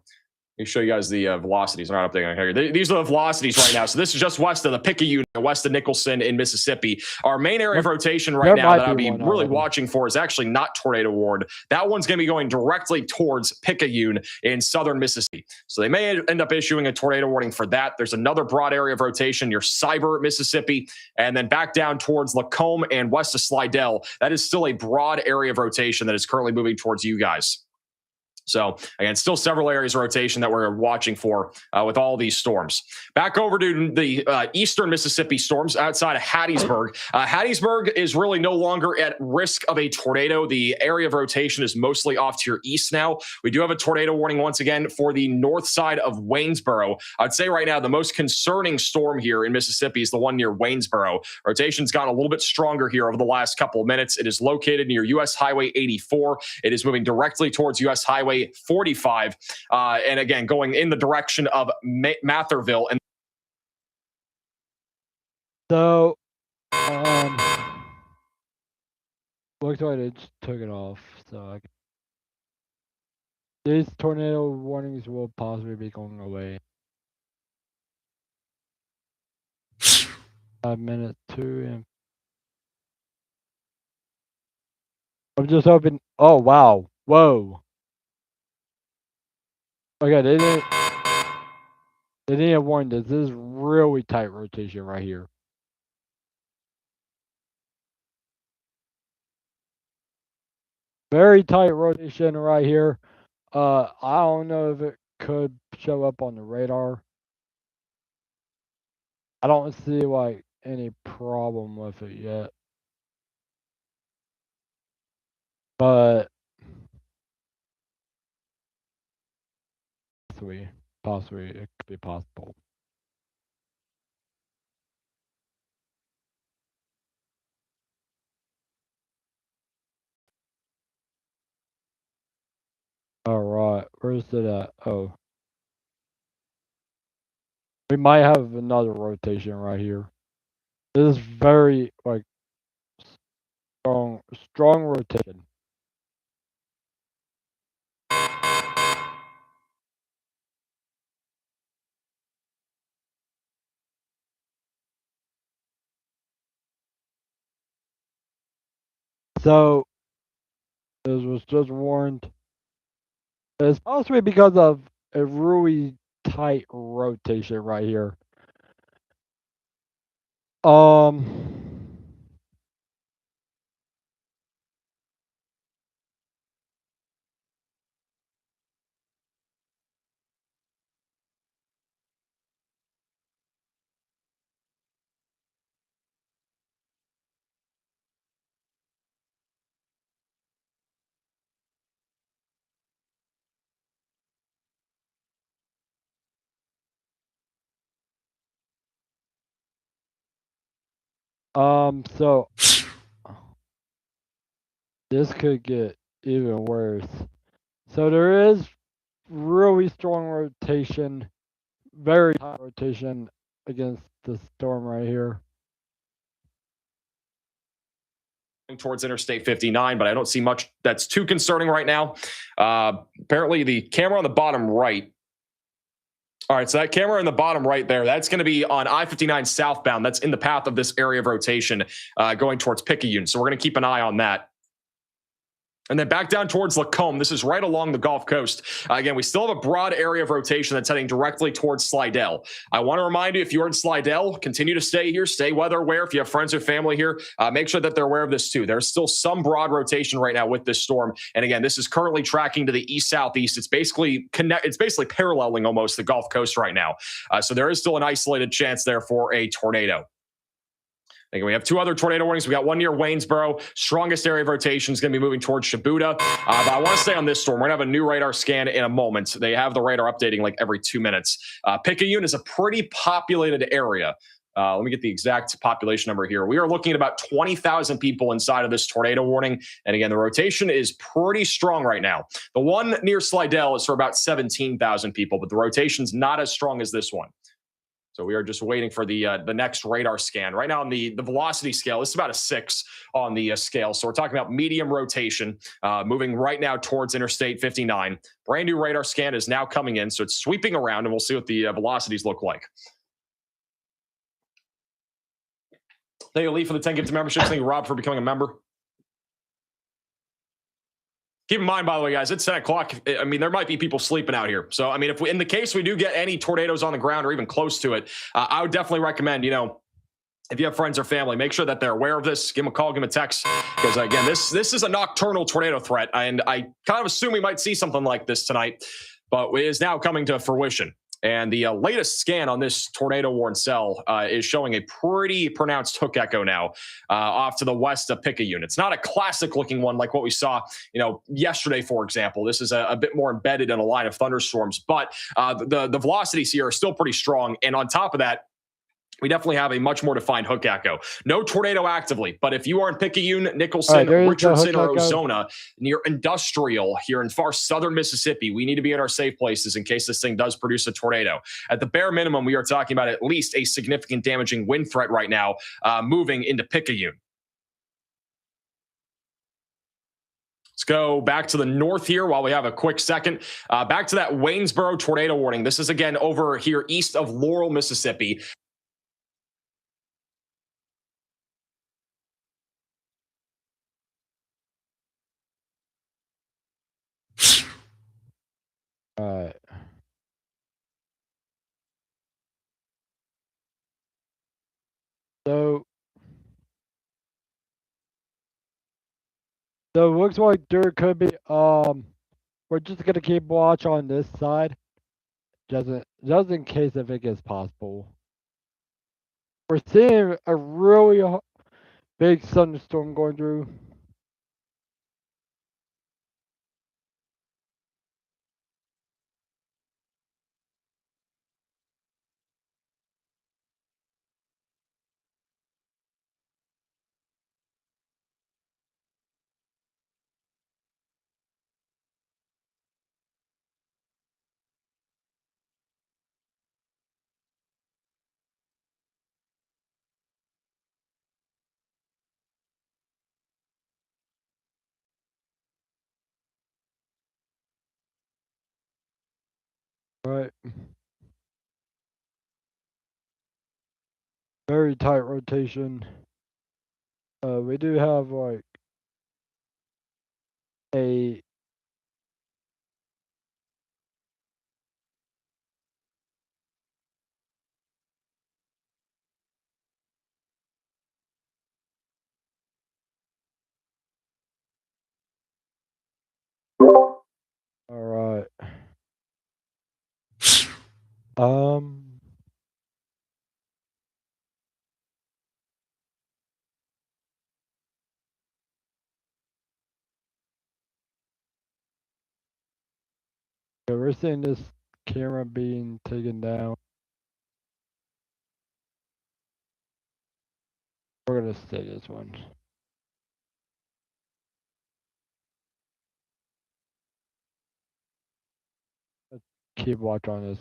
Let me show you guys the velocities. I'm not updating here. These are the velocities right now. So this is just west of the Picayune, west of Nicholson in Mississippi. Our main area of rotation right now that I'd be really watching for is actually not tornado warned. That one's going to be going directly towards Picayune in southern Mississippi. So they may end up issuing a tornado warning for that. There's another broad area of rotation near Cyber, Mississippi, and then back down towards Lacombe and west of Slidell. That is still a broad area of rotation that is currently moving towards you guys. So again, still several areas of rotation that we're watching for with all these storms. Back over to the eastern Mississippi storms outside of Hattiesburg. Hattiesburg is really no longer at risk of a tornado. The area of rotation is mostly off to your east now. We do have a tornado warning once again for the north side of Waynesboro. I'd say right now the most concerning storm here in Mississippi is the one near Waynesboro. Rotation's gotten a little bit stronger here over the last couple of minutes. It is located near U.S. Highway 84. It is moving directly towards U.S. Highway 45, and again, going in the direction of Matherville. And so, looks like they just took it off. So these tornado warnings will possibly be going away. 5 minutes, 2, and I'm just hoping. Oh wow! Whoa! Okay, they didn't warn this. This is really tight rotation right here. Very tight rotation right here. I don't know if it could show up on the radar. I don't see like any problem with it yet. But possibly it could be possible. All right, where's it at? Oh, we might have another rotation right here. This is very like strong rotation. So this was just warned. It's possibly because of a really tight rotation right here. So this could get even worse. So there is really strong rotation, very high rotation against the storm right here. Towards Interstate 59, but I don't see much that's too concerning right now. Apparently, the camera on the bottom right. All right, so that camera in the bottom right there, that's going to be on I-59 southbound. That's in the path of this area of rotation going towards Picayune. So we're going to keep an eye on that. And then back down towards Lacombe. This is right along the Gulf Coast. Again, we still have a broad area of rotation that's heading directly towards Slidell. I want to remind you, if you're in Slidell, continue to stay here, stay weather aware. If you have friends or family here, make sure that they're aware of this too. There's still some broad rotation right now with this storm. And again, this is currently tracking to the east-southeast. It's basically paralleling almost the Gulf Coast right now. So there is still an isolated chance there for a tornado. Again, we have two other tornado warnings. We got one near Waynesboro. Strongest area of rotation is going to be moving towards Shibuya. But I want to stay on this storm. We're going to have a new radar scan in a moment. They have the radar updating like every 2 minutes. Picayune is a pretty populated area. Let me get the exact population number here. We are looking at about 20,000 people inside of this tornado warning. And again, the rotation is pretty strong right now. The one near Slidell is for about 17,000 people, but the rotation's not as strong as this one. So we are just waiting for the next radar scan. Right now on the velocity scale, this is about a 6 on the scale. So we're talking about medium rotation, moving right now towards Interstate 59. Brand new radar scan is now coming in. So it's sweeping around, and we'll see what the velocities look like. Thank you, Lee, for the 10 gifted memberships. Thank you, Rob, for becoming a member. Keep in mind, by the way, guys, it's 10 o'clock. I mean, there might be people sleeping out here. So, I mean, if we, in the case we do get any tornadoes on the ground or even close to it, I would definitely recommend, if you have friends or family, make sure that they're aware of this. Give them a call, give them a text. Because, again, this is a nocturnal tornado threat. And I kind of assume we might see something like this tonight. But it is now coming to fruition. And the latest scan on this tornado warned cell is showing a pretty pronounced hook echo now off to the west of Picayune. It's not a classic looking one like what we saw, yesterday, for example. This is a bit more embedded in a line of thunderstorms, but the velocities here are still pretty strong. And on top of that, we definitely have a much more defined hook echo. No tornado actively, but if you are in Picayune, Nicholson, Richardson, or Ozona, near Industrial here in far southern Mississippi, we need to be in our safe places in case this thing does produce a tornado. At the bare minimum, we are talking about at least a significant damaging wind threat right now moving into Picayune. Let's go back to the north here while we have a quick second. Back to that Waynesboro tornado warning. This is, again, over here east of Laurel, Mississippi. All right. So it looks like there could be we're just gonna keep watch on this side. Just in case if it gets possible. We're seeing a really big thunderstorm going through. Right. Very tight rotation. We do have like a all right. Yeah, we're seeing this camera being taken down. We're gonna stay this one. Let's keep watch on this.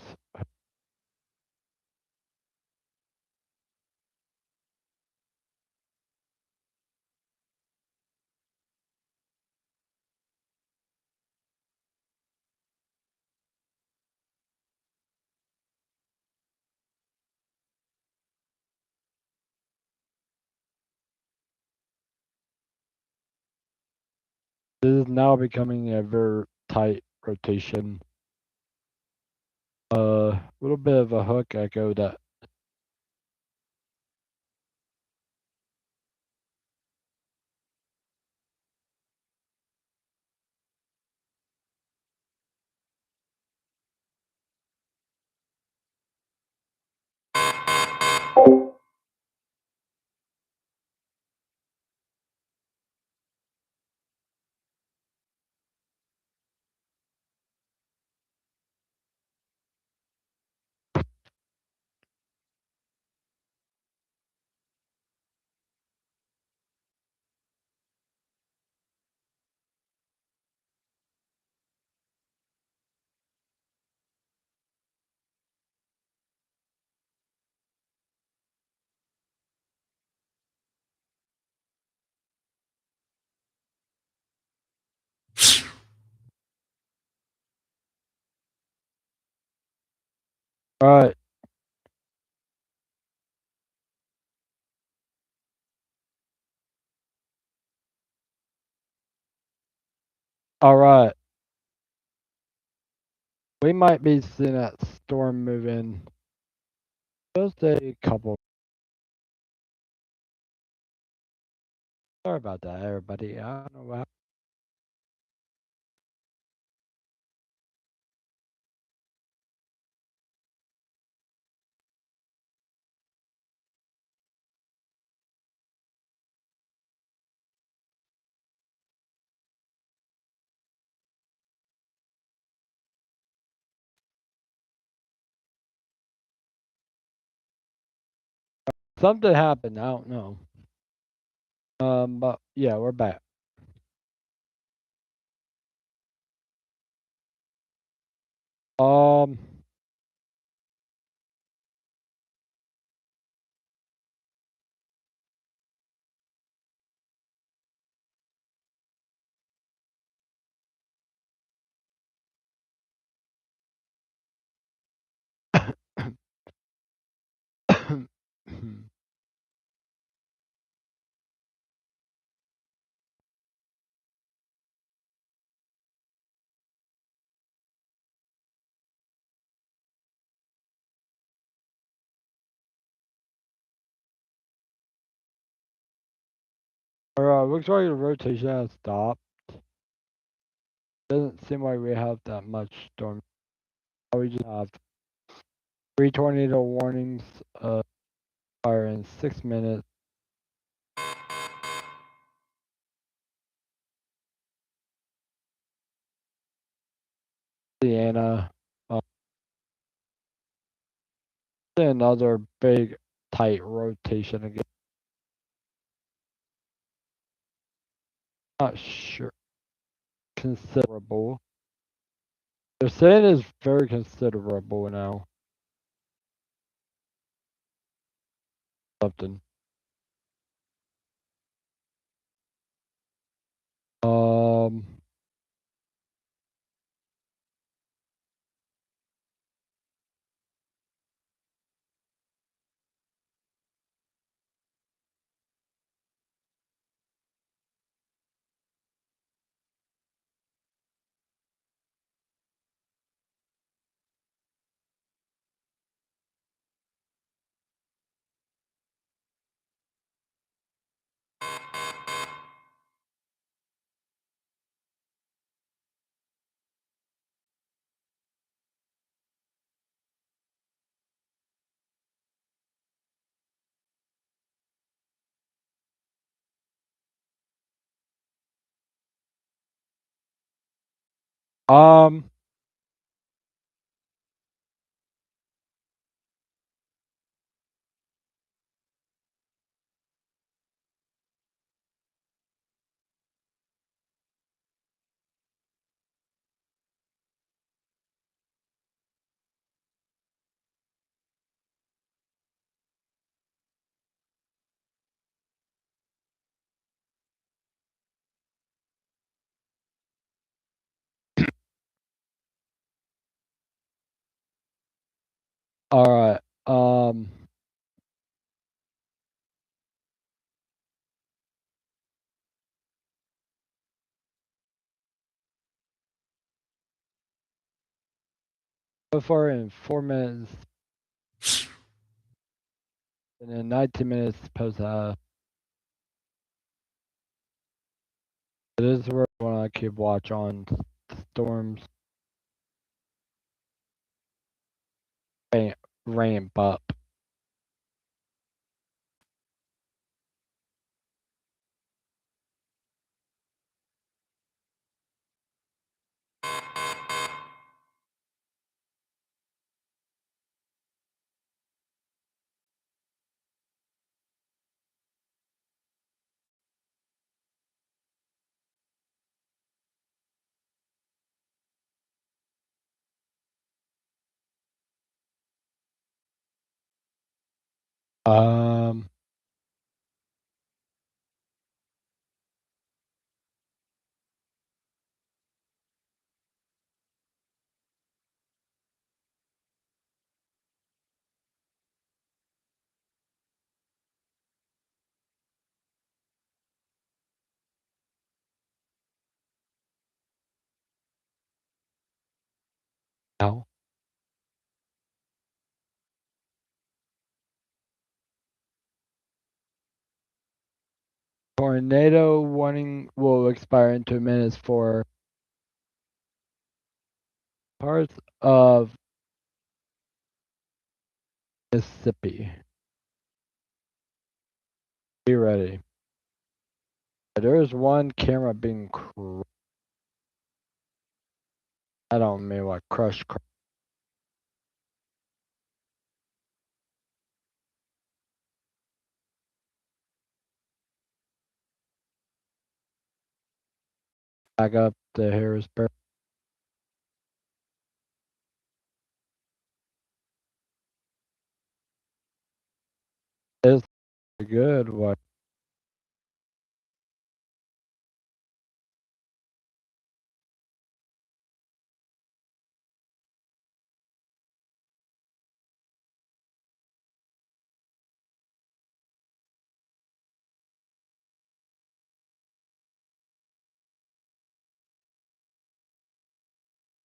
This is now becoming a very tight rotation. A little bit of a hook echo that alright. Alright. We might be seeing that storm move in just a couple. Sorry about that, everybody. I don't know what. Something happened. I don't know. But yeah, we're back. Um. Alright, looks like the rotation has stopped. Doesn't seem like we have that much storm. We just have 3 tornado warnings. Fire in 6 minutes. Indiana. Another big tight rotation again. Not sure. Considerable. They're saying it's very considerable now. Something. Um. Um. All right. So far in 4 minutes and in 19 minutes post half. This is where I want to keep watch on storms ramp up. Um, now tornado warning will expire in 2 minutes for parts of Mississippi. Be ready. There is one camera being I don't mean what crushed. Back up to Harrisburg. It's good. What?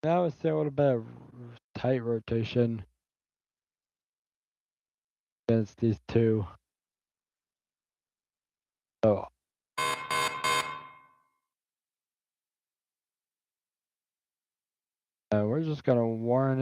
Now it's a little bit of tight rotation against these two. So we're just gonna warn.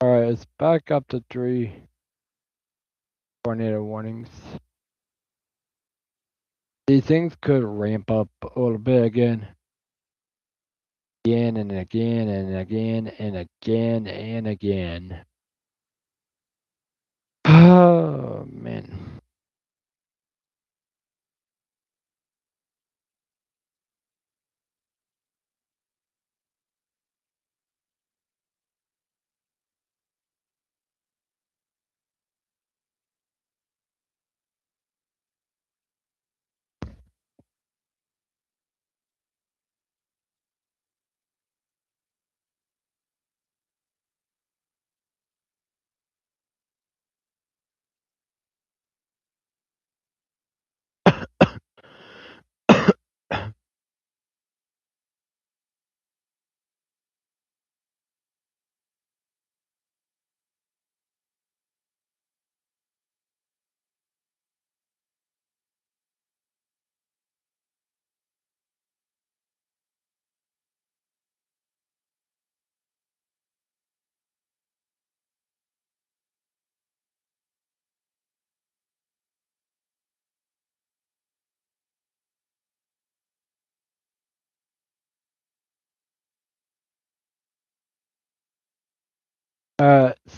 All right, it's back up to 3 tornado warnings. These things could ramp up a little bit again. Again and again and again and again and again. Oh man.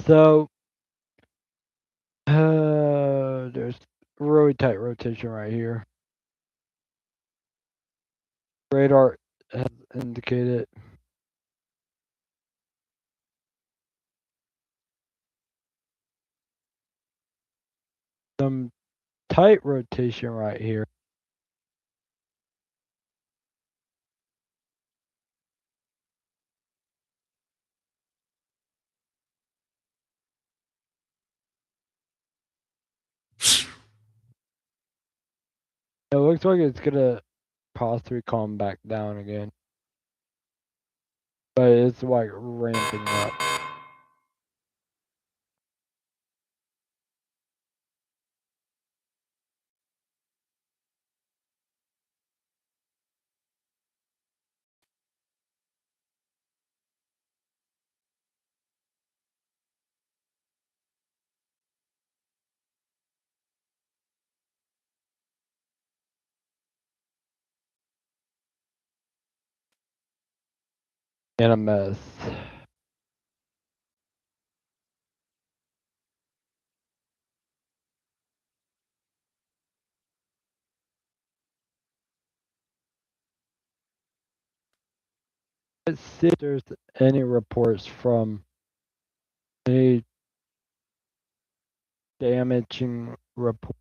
So there's really tight rotation right here. Radar has indicated. Some tight rotation right here. It looks like it's gonna possibly calm back down again. But it's like ramping up. In a mess. Let's see if there's any reports from any damaging report.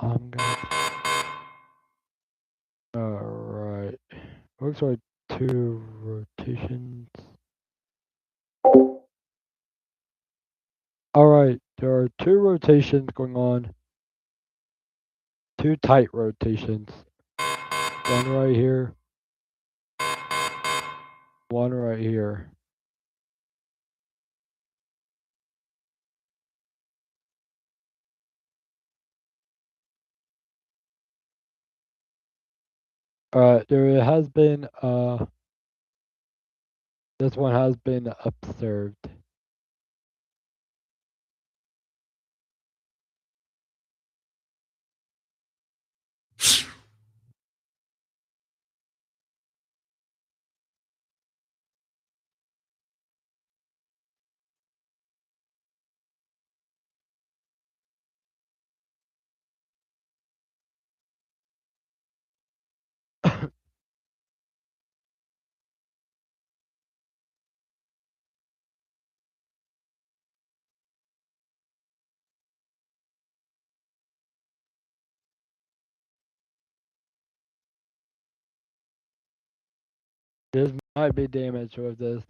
I'm gonna. Alright. Looks like 2 rotations. Alright, there are 2 rotations going on. 2 tight rotations. One right here. One right here. There has been this one has been observed. This might be damage with this.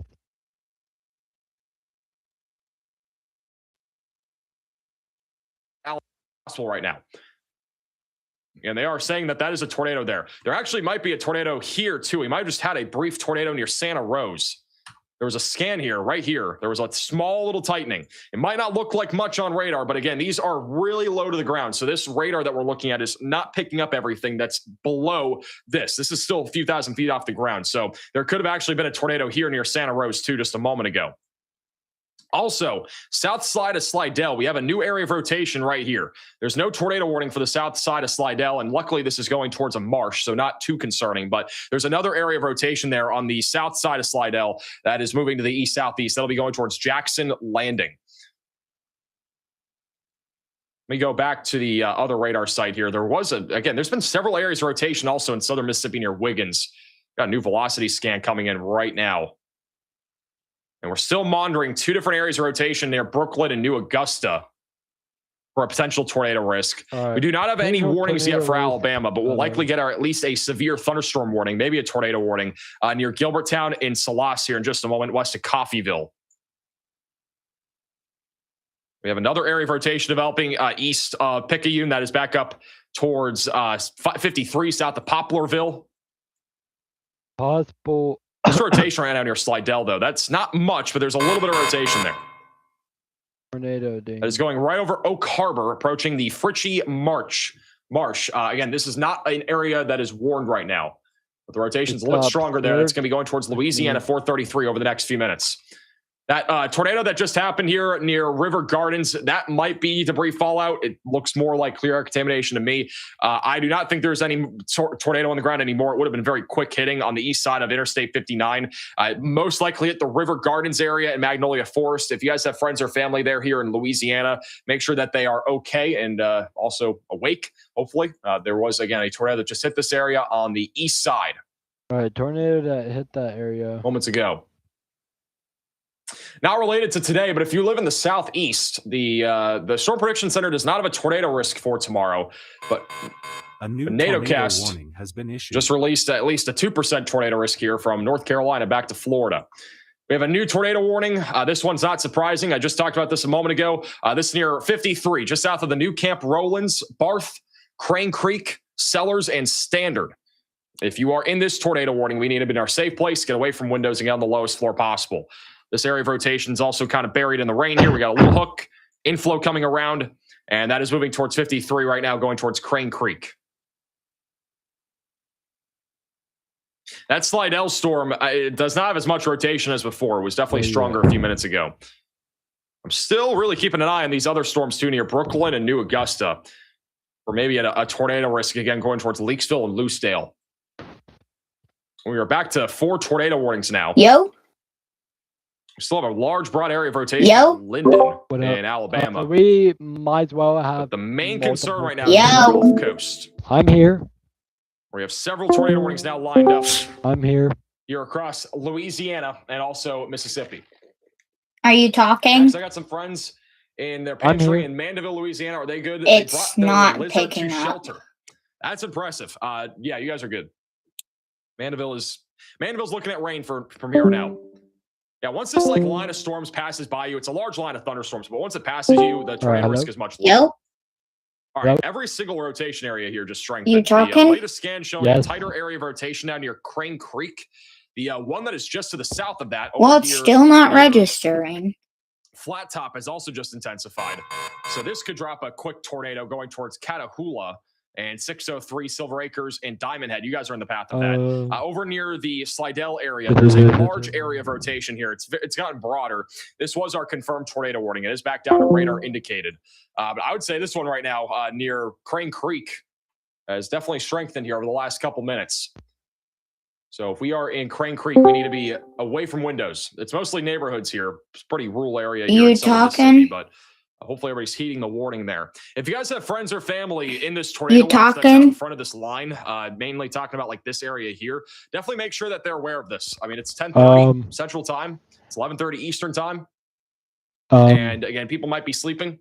Possible right now. And they are saying that that is a tornado there. There actually might be a tornado here too. We might have just had a brief tornado near Santa Rosa. There was a scan here, right here. There was a small little tightening. It might not look like much on radar, but again, these are really low to the ground. So this radar that we're looking at is not picking up everything that's below this. This is still a few thousand feet off the ground. So there could have actually been a tornado here near Santa Rosa too just a moment ago. Also, south side of Slidell, we have a new area of rotation right here. There's no tornado warning for the south side of Slidell, and luckily this is going towards a marsh, so not too concerning. But there's another area of rotation there on the south side of Slidell that is moving to the east-southeast. That'll be going towards Jackson Landing. Let me go back to the other radar site here. There's been several areas of rotation also in southern Mississippi near Wiggins. Got a new velocity scan coming in right now. And we're still monitoring 2 different areas of rotation near Brooklyn and New Augusta for a potential tornado risk. We do not have any warnings yet for Alabama, but we'll likely get at least a severe thunderstorm warning, maybe a tornado warning near Gilbertown in Salas here in just a moment, west of Coffeyville. We have another area of rotation developing east of Picayune that is back up towards 53 south of Poplarville. Possible. This rotation right now near Slidell, though. That's not much, but there's a little bit of rotation there. Tornado danger. That is going right over Oak Harbor, approaching the Fritchie Marsh. Again, this is not an area that is warned right now, but the rotation's a little stronger there. It's going to be going towards Louisiana 433 over the next few minutes. That tornado that just happened here near River Gardens, that might be debris fallout. It looks more like clear air contamination to me. I do not think there's any tornado on the ground anymore. It would have been very quick hitting on the east side of Interstate 59. Most likely at the River Gardens area in Magnolia Forest. If you guys have friends or family there here in Louisiana, make sure that they are okay and also awake, hopefully. There was, again, a tornado that just hit this area on the east side. All right, tornado that hit that area moments ago. Not related to today, but if you live in the southeast, the Storm Prediction Center does not have a tornado risk for tomorrow, but a new NATOcast warning has been issued. Just released at least a 2% tornado risk here from North Carolina back to Florida. We have a new tornado warning. This one's not surprising. I just talked about this a moment ago. This near 53, just south of the new Camp Rowlands, Barth, Crane Creek, Sellers, and Standard. If you are in this tornado warning, we need to be in our safe place, get away from windows, and get on the lowest floor possible. This area of rotation is also kind of buried in the rain here. We got a little hook inflow coming around, and that is moving towards 53 right now, going towards Crane Creek. That Slidell storm, it does not have as much rotation as before. It was definitely stronger a few minutes ago. I'm still really keeping an eye on these other storms too near Brooklyn and New Augusta, or maybe at a tornado risk again going towards Leakesville and Loosedale. We are back to 4 tornado warnings now. Yo. We still have a large, broad area of rotation in Linden in Alabama. We might as well have. But the main concern right now is the Gulf Coast. I'm here. We have several tornado warnings now lined up. I'm here. Here across Louisiana and also Mississippi. Are you talking? So I got some friends in their pantry in Mandeville, Louisiana. Are they good? It's not picking up. Shelter. That's impressive. Yeah, you guys are good. Mandeville's looking at rain from here on out. Yeah, once this line of storms passes by you, it's a large line of thunderstorms, but once it passes you, the tornado risk is much lower. All right, every single rotation area here just strengthened. You talking? The latest scan showing a tighter area of rotation down near Crane Creek. The one that is just to the south of that. Well, it's still not registering. Flat Top has also just intensified. So this could drop a quick tornado going towards Catahoula and 603 Silver Acres and Diamond Head. You guys are in the path of that. Over near the Slidell area, there's a large area of rotation here. It's gotten broader. This was our confirmed tornado warning. It is back down to radar indicated. But I would say this one right now near Crane Creek has definitely strengthened here over the last couple minutes. So if we are in Crane Creek, we need to be away from windows. It's mostly neighborhoods here. It's a pretty rural area here in southern Mississippi, but hopefully everybody's heeding the warning there. If you guys have friends or family in this tornado that's out in front of this line, mainly talking about like this area here, definitely make sure that they're aware of this. I mean, it's 10:30 Central Time. It's 11:30 Eastern Time. And again, people might be sleeping.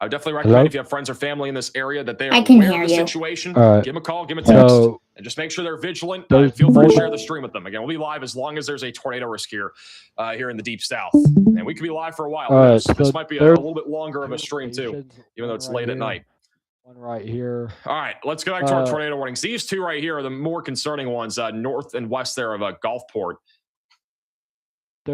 I would definitely recommend if you have friends or family in this area that they are aware of the situation. Give them a call, give them a text, and just make sure they're vigilant. Feel free to share the stream with them. Again, we'll be live as long as there's a tornado risk here in the Deep South. And we could be live for a while. This might be a little bit longer of a stream too, even though it's late at night. One right here. All right, let's go back to our tornado warnings. These two right here are the more concerning ones, north and west there of Gulfport.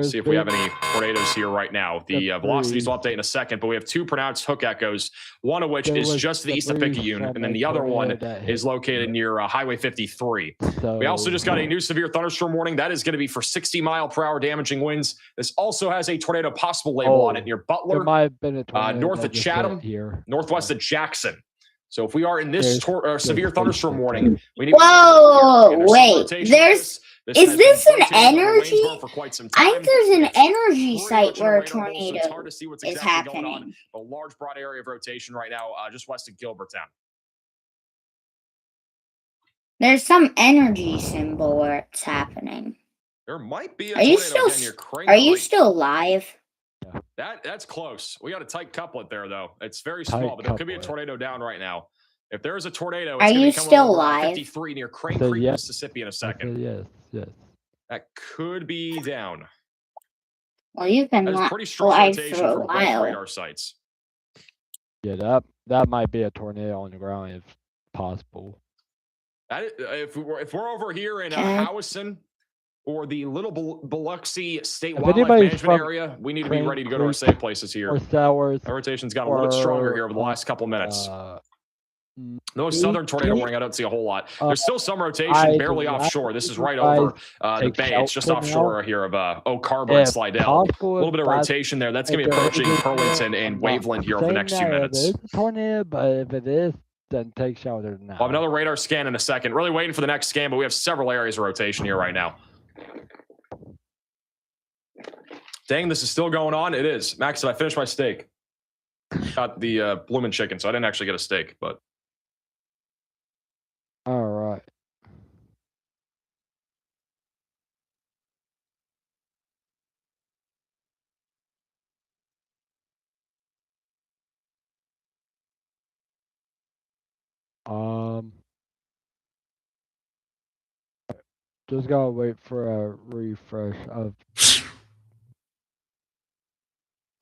See if we have any tornadoes here right now. The velocities will update in a second, but we have 2 pronounced hook echoes, one of which is just to the east of Picayune, and then the other one is located near Highway 53. So, we also just got a new severe thunderstorm warning. That is going to be for 60-mile-per-hour damaging winds. This also has a tornado possible label on it near Butler, there might have been a tornado north of Chatham, here, northwest of Jackson. So if we are in this severe thunderstorm warning, we need Whoa, wait, is this an energy? I think there's an energy site where a tornado is happening. A large, broad area of rotation right now, just west of Gilbertown. There's some energy symbol where it's happening. There might be a Are you tornado still? again near Are you still live? That's close. We got a tight couplet there, though. It's very small, but there could be a tornado down right now. If there is a tornado, it's going to be coming over 53 near Crane Creek, Mississippi in a second. Yes. That could be down. Well, you can that is pretty strong rotation from both radar sites. Yeah, that might be a tornado on the ground if possible. That is, if we're over here in Howison or the Little Biloxi State Wildlife Management area, we need to be ready to go to our safe places here. Our rotation's got a little bit stronger here over the last couple minutes. Those southern tornado warning, I don't see a whole lot. There's still some rotation, barely offshore. This is right over the bay. It's just offshore here of Oak Harbor and Slidell. A little bit of rotation there. That's going to be approaching Burlington and Waveland here over the next few minutes. It's a tornado, but if it is, then take shelter now. We'll have another radar scan in a second. Really waiting for the next scan, but we have several areas of rotation here right now. Dang, this is still going on. It is. Max, did I finish my steak? Got the bloomin' chicken, so I didn't actually get a steak, but. All right. Just gotta wait for a refresh of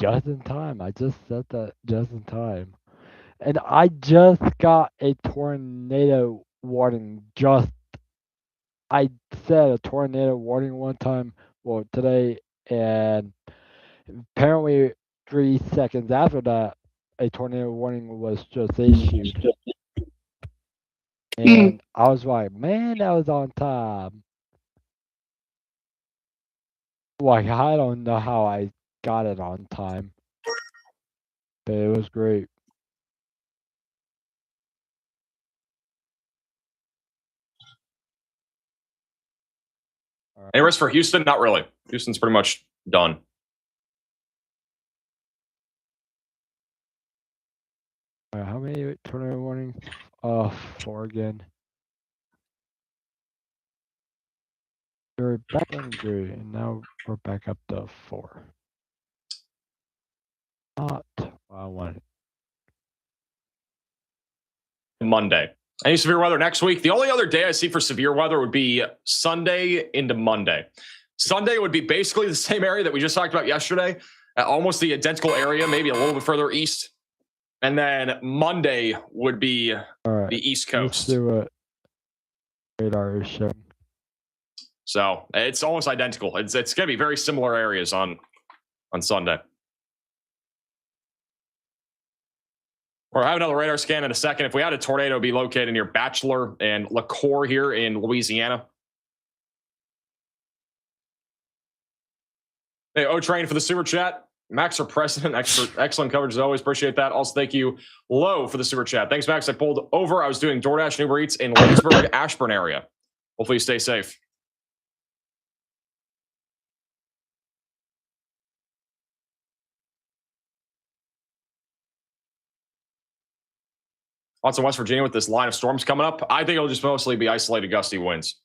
just in time. I just said that just in time. And I just got a tornado warning. I said a tornado warning one time, well, today, and apparently 3 seconds after that, a tornado warning was just issued. And I was like, man, that was on time. Like, I don't know how I got it on time, but it was great. Any risk for Houston? Not really. Houston's pretty much done. How many tornado warnings? 4 again. We're back on 3, and now we're back up to 4. Not what I wanted. Monday. Any severe weather next week? The only other day I see for severe weather would be Sunday into Monday. Sunday would be basically the same area that we just talked about yesterday, almost the identical area, maybe a little bit further east. And then Monday would be the East Coast. Let's see what radar is showing. So it's almost identical. It's going to be very similar areas on Sunday. We'll have another radar scan in a second. If we had a tornado, it'd be located near Bachelor and LaCour here in Louisiana. Hey, O-Train for the super chat. Max for president. Excellent coverage as always. Appreciate that. Also, thank you, Low, for the super chat. Thanks, Max. I pulled over. I was doing DoorDash and Uber Eats in Lynchburg, Ashburn area. Hopefully you stay safe. Lots of West Virginia with this line of storms coming up. I think it'll just mostly be isolated gusty winds.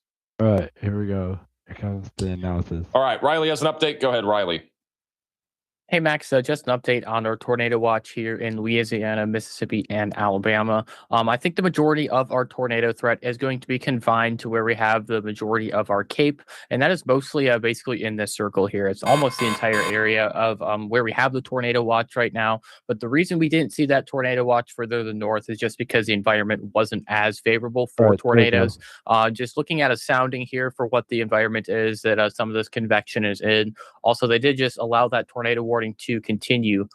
All right, here we go. Here comes the analysis. All right, Riley has an update. Go ahead, Riley. Hey Max, just an update on our tornado watch here in Louisiana, Mississippi, and Alabama. I think the majority of our tornado threat is going to be confined to where we have the majority of our cape, and that is mostly basically in this circle here. It's almost the entire area of where we have the tornado watch right now. But the reason we didn't see that tornado watch further to the north is just because the environment wasn't as favorable for Right, there you go. tornadoes. Just looking at a sounding here for what the environment is that some of this convection is in. Also, they did just allow that tornado warning to continue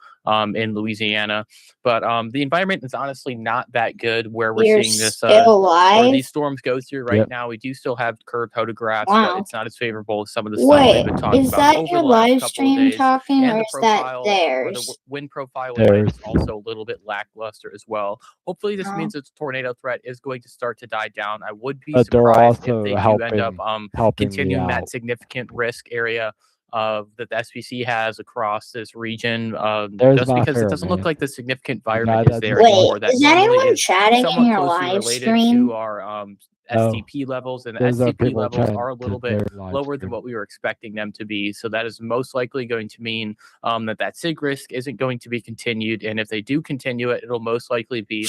in Louisiana, but the environment is honestly not that good where we're You're seeing this still where alive? these storms go through right Yep. now. We do still have curved photographs, but Wow. it's not as favorable as some of the stuff we've Wait, been talking is about that over your the last live couple of stream days. talking, And or the is that profile or the theirs? wind profile at night Theirs. is also a little bit lackluster as well. Hopefully, this Oh. means that the tornado threat is going to start to die down. I would be But they're surprised if also they do end up helping me continuing that out. significant risk area that the SPC has across this region, There's just my because it fair doesn't man. look like the significant The environment guy is that there just Wait, anymore. That is normally anyone is chatting in somewhat your closely live related stream? to our No, STP levels, and the those are STP people levels chatting are a to little their bit live lower than stream. what we were expecting them to be. So that is most likely going to mean that SIG risk isn't going to be continued. And if they do continue it, it'll most likely be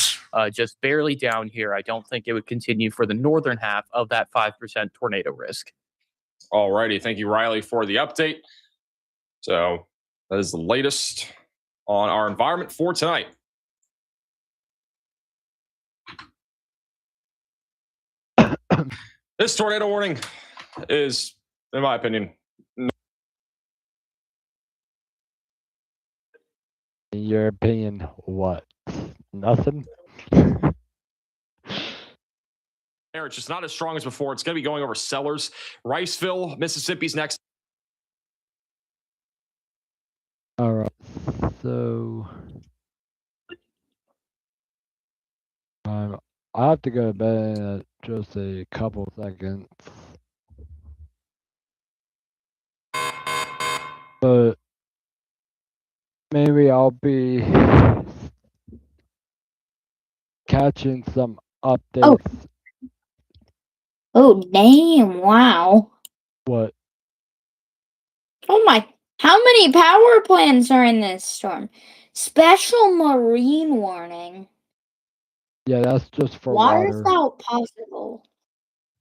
just barely down here. I don't think it would continue for the northern half of that 5% tornado risk. All righty. Thank you, Riley, for the update. So that is the latest on our environment for tonight. This tornado warning is, in my opinion, In your opinion, what? Nothing? it's just not as strong as before. It's going to be going over Sellers. Riceville, Mississippi's next. All right. So I have to go to bed in just a couple seconds. But maybe I'll be catching some updates. Oh, damn, wow. What? Oh my, how many power plants are in this storm? Special marine warning. Yeah, that's just for Water water. spout possible.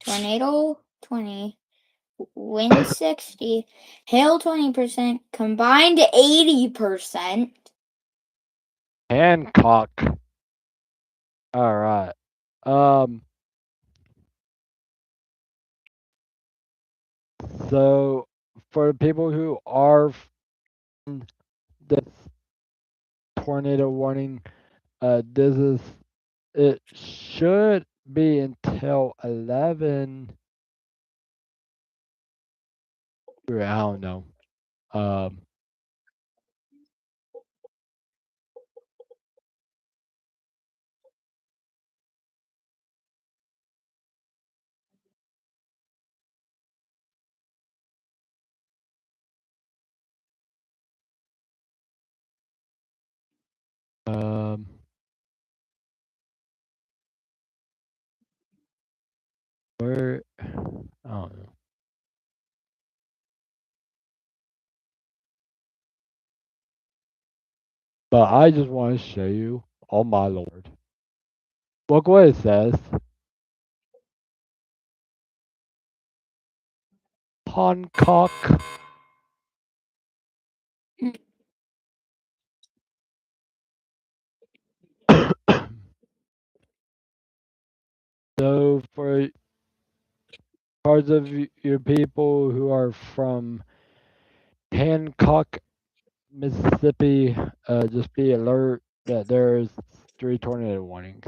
Tornado 20. Wind 60. Hail 20%. Combined 80%. Hancock. All right. So for the people who are from this tornado warning, it should be until 11. I don't know. Um, where? I don't know. But I just want to show you, oh my lord. Look what it says. Hancock. So for parts of your people who are from Hancock, Mississippi, just be alert that there's 3 tornado warnings.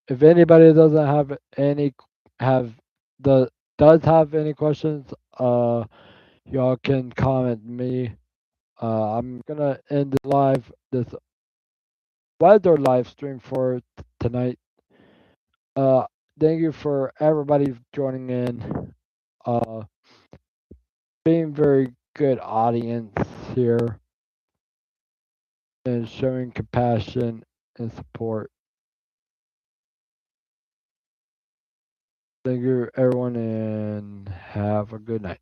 if anybody doesn't have any does have any questions, y'all can comment me. I'm gonna end this weather live stream for tonight. Uh, thank you for everybody joining in. Being very good audience here and showing compassion and support. Thank you, everyone, and have a good night.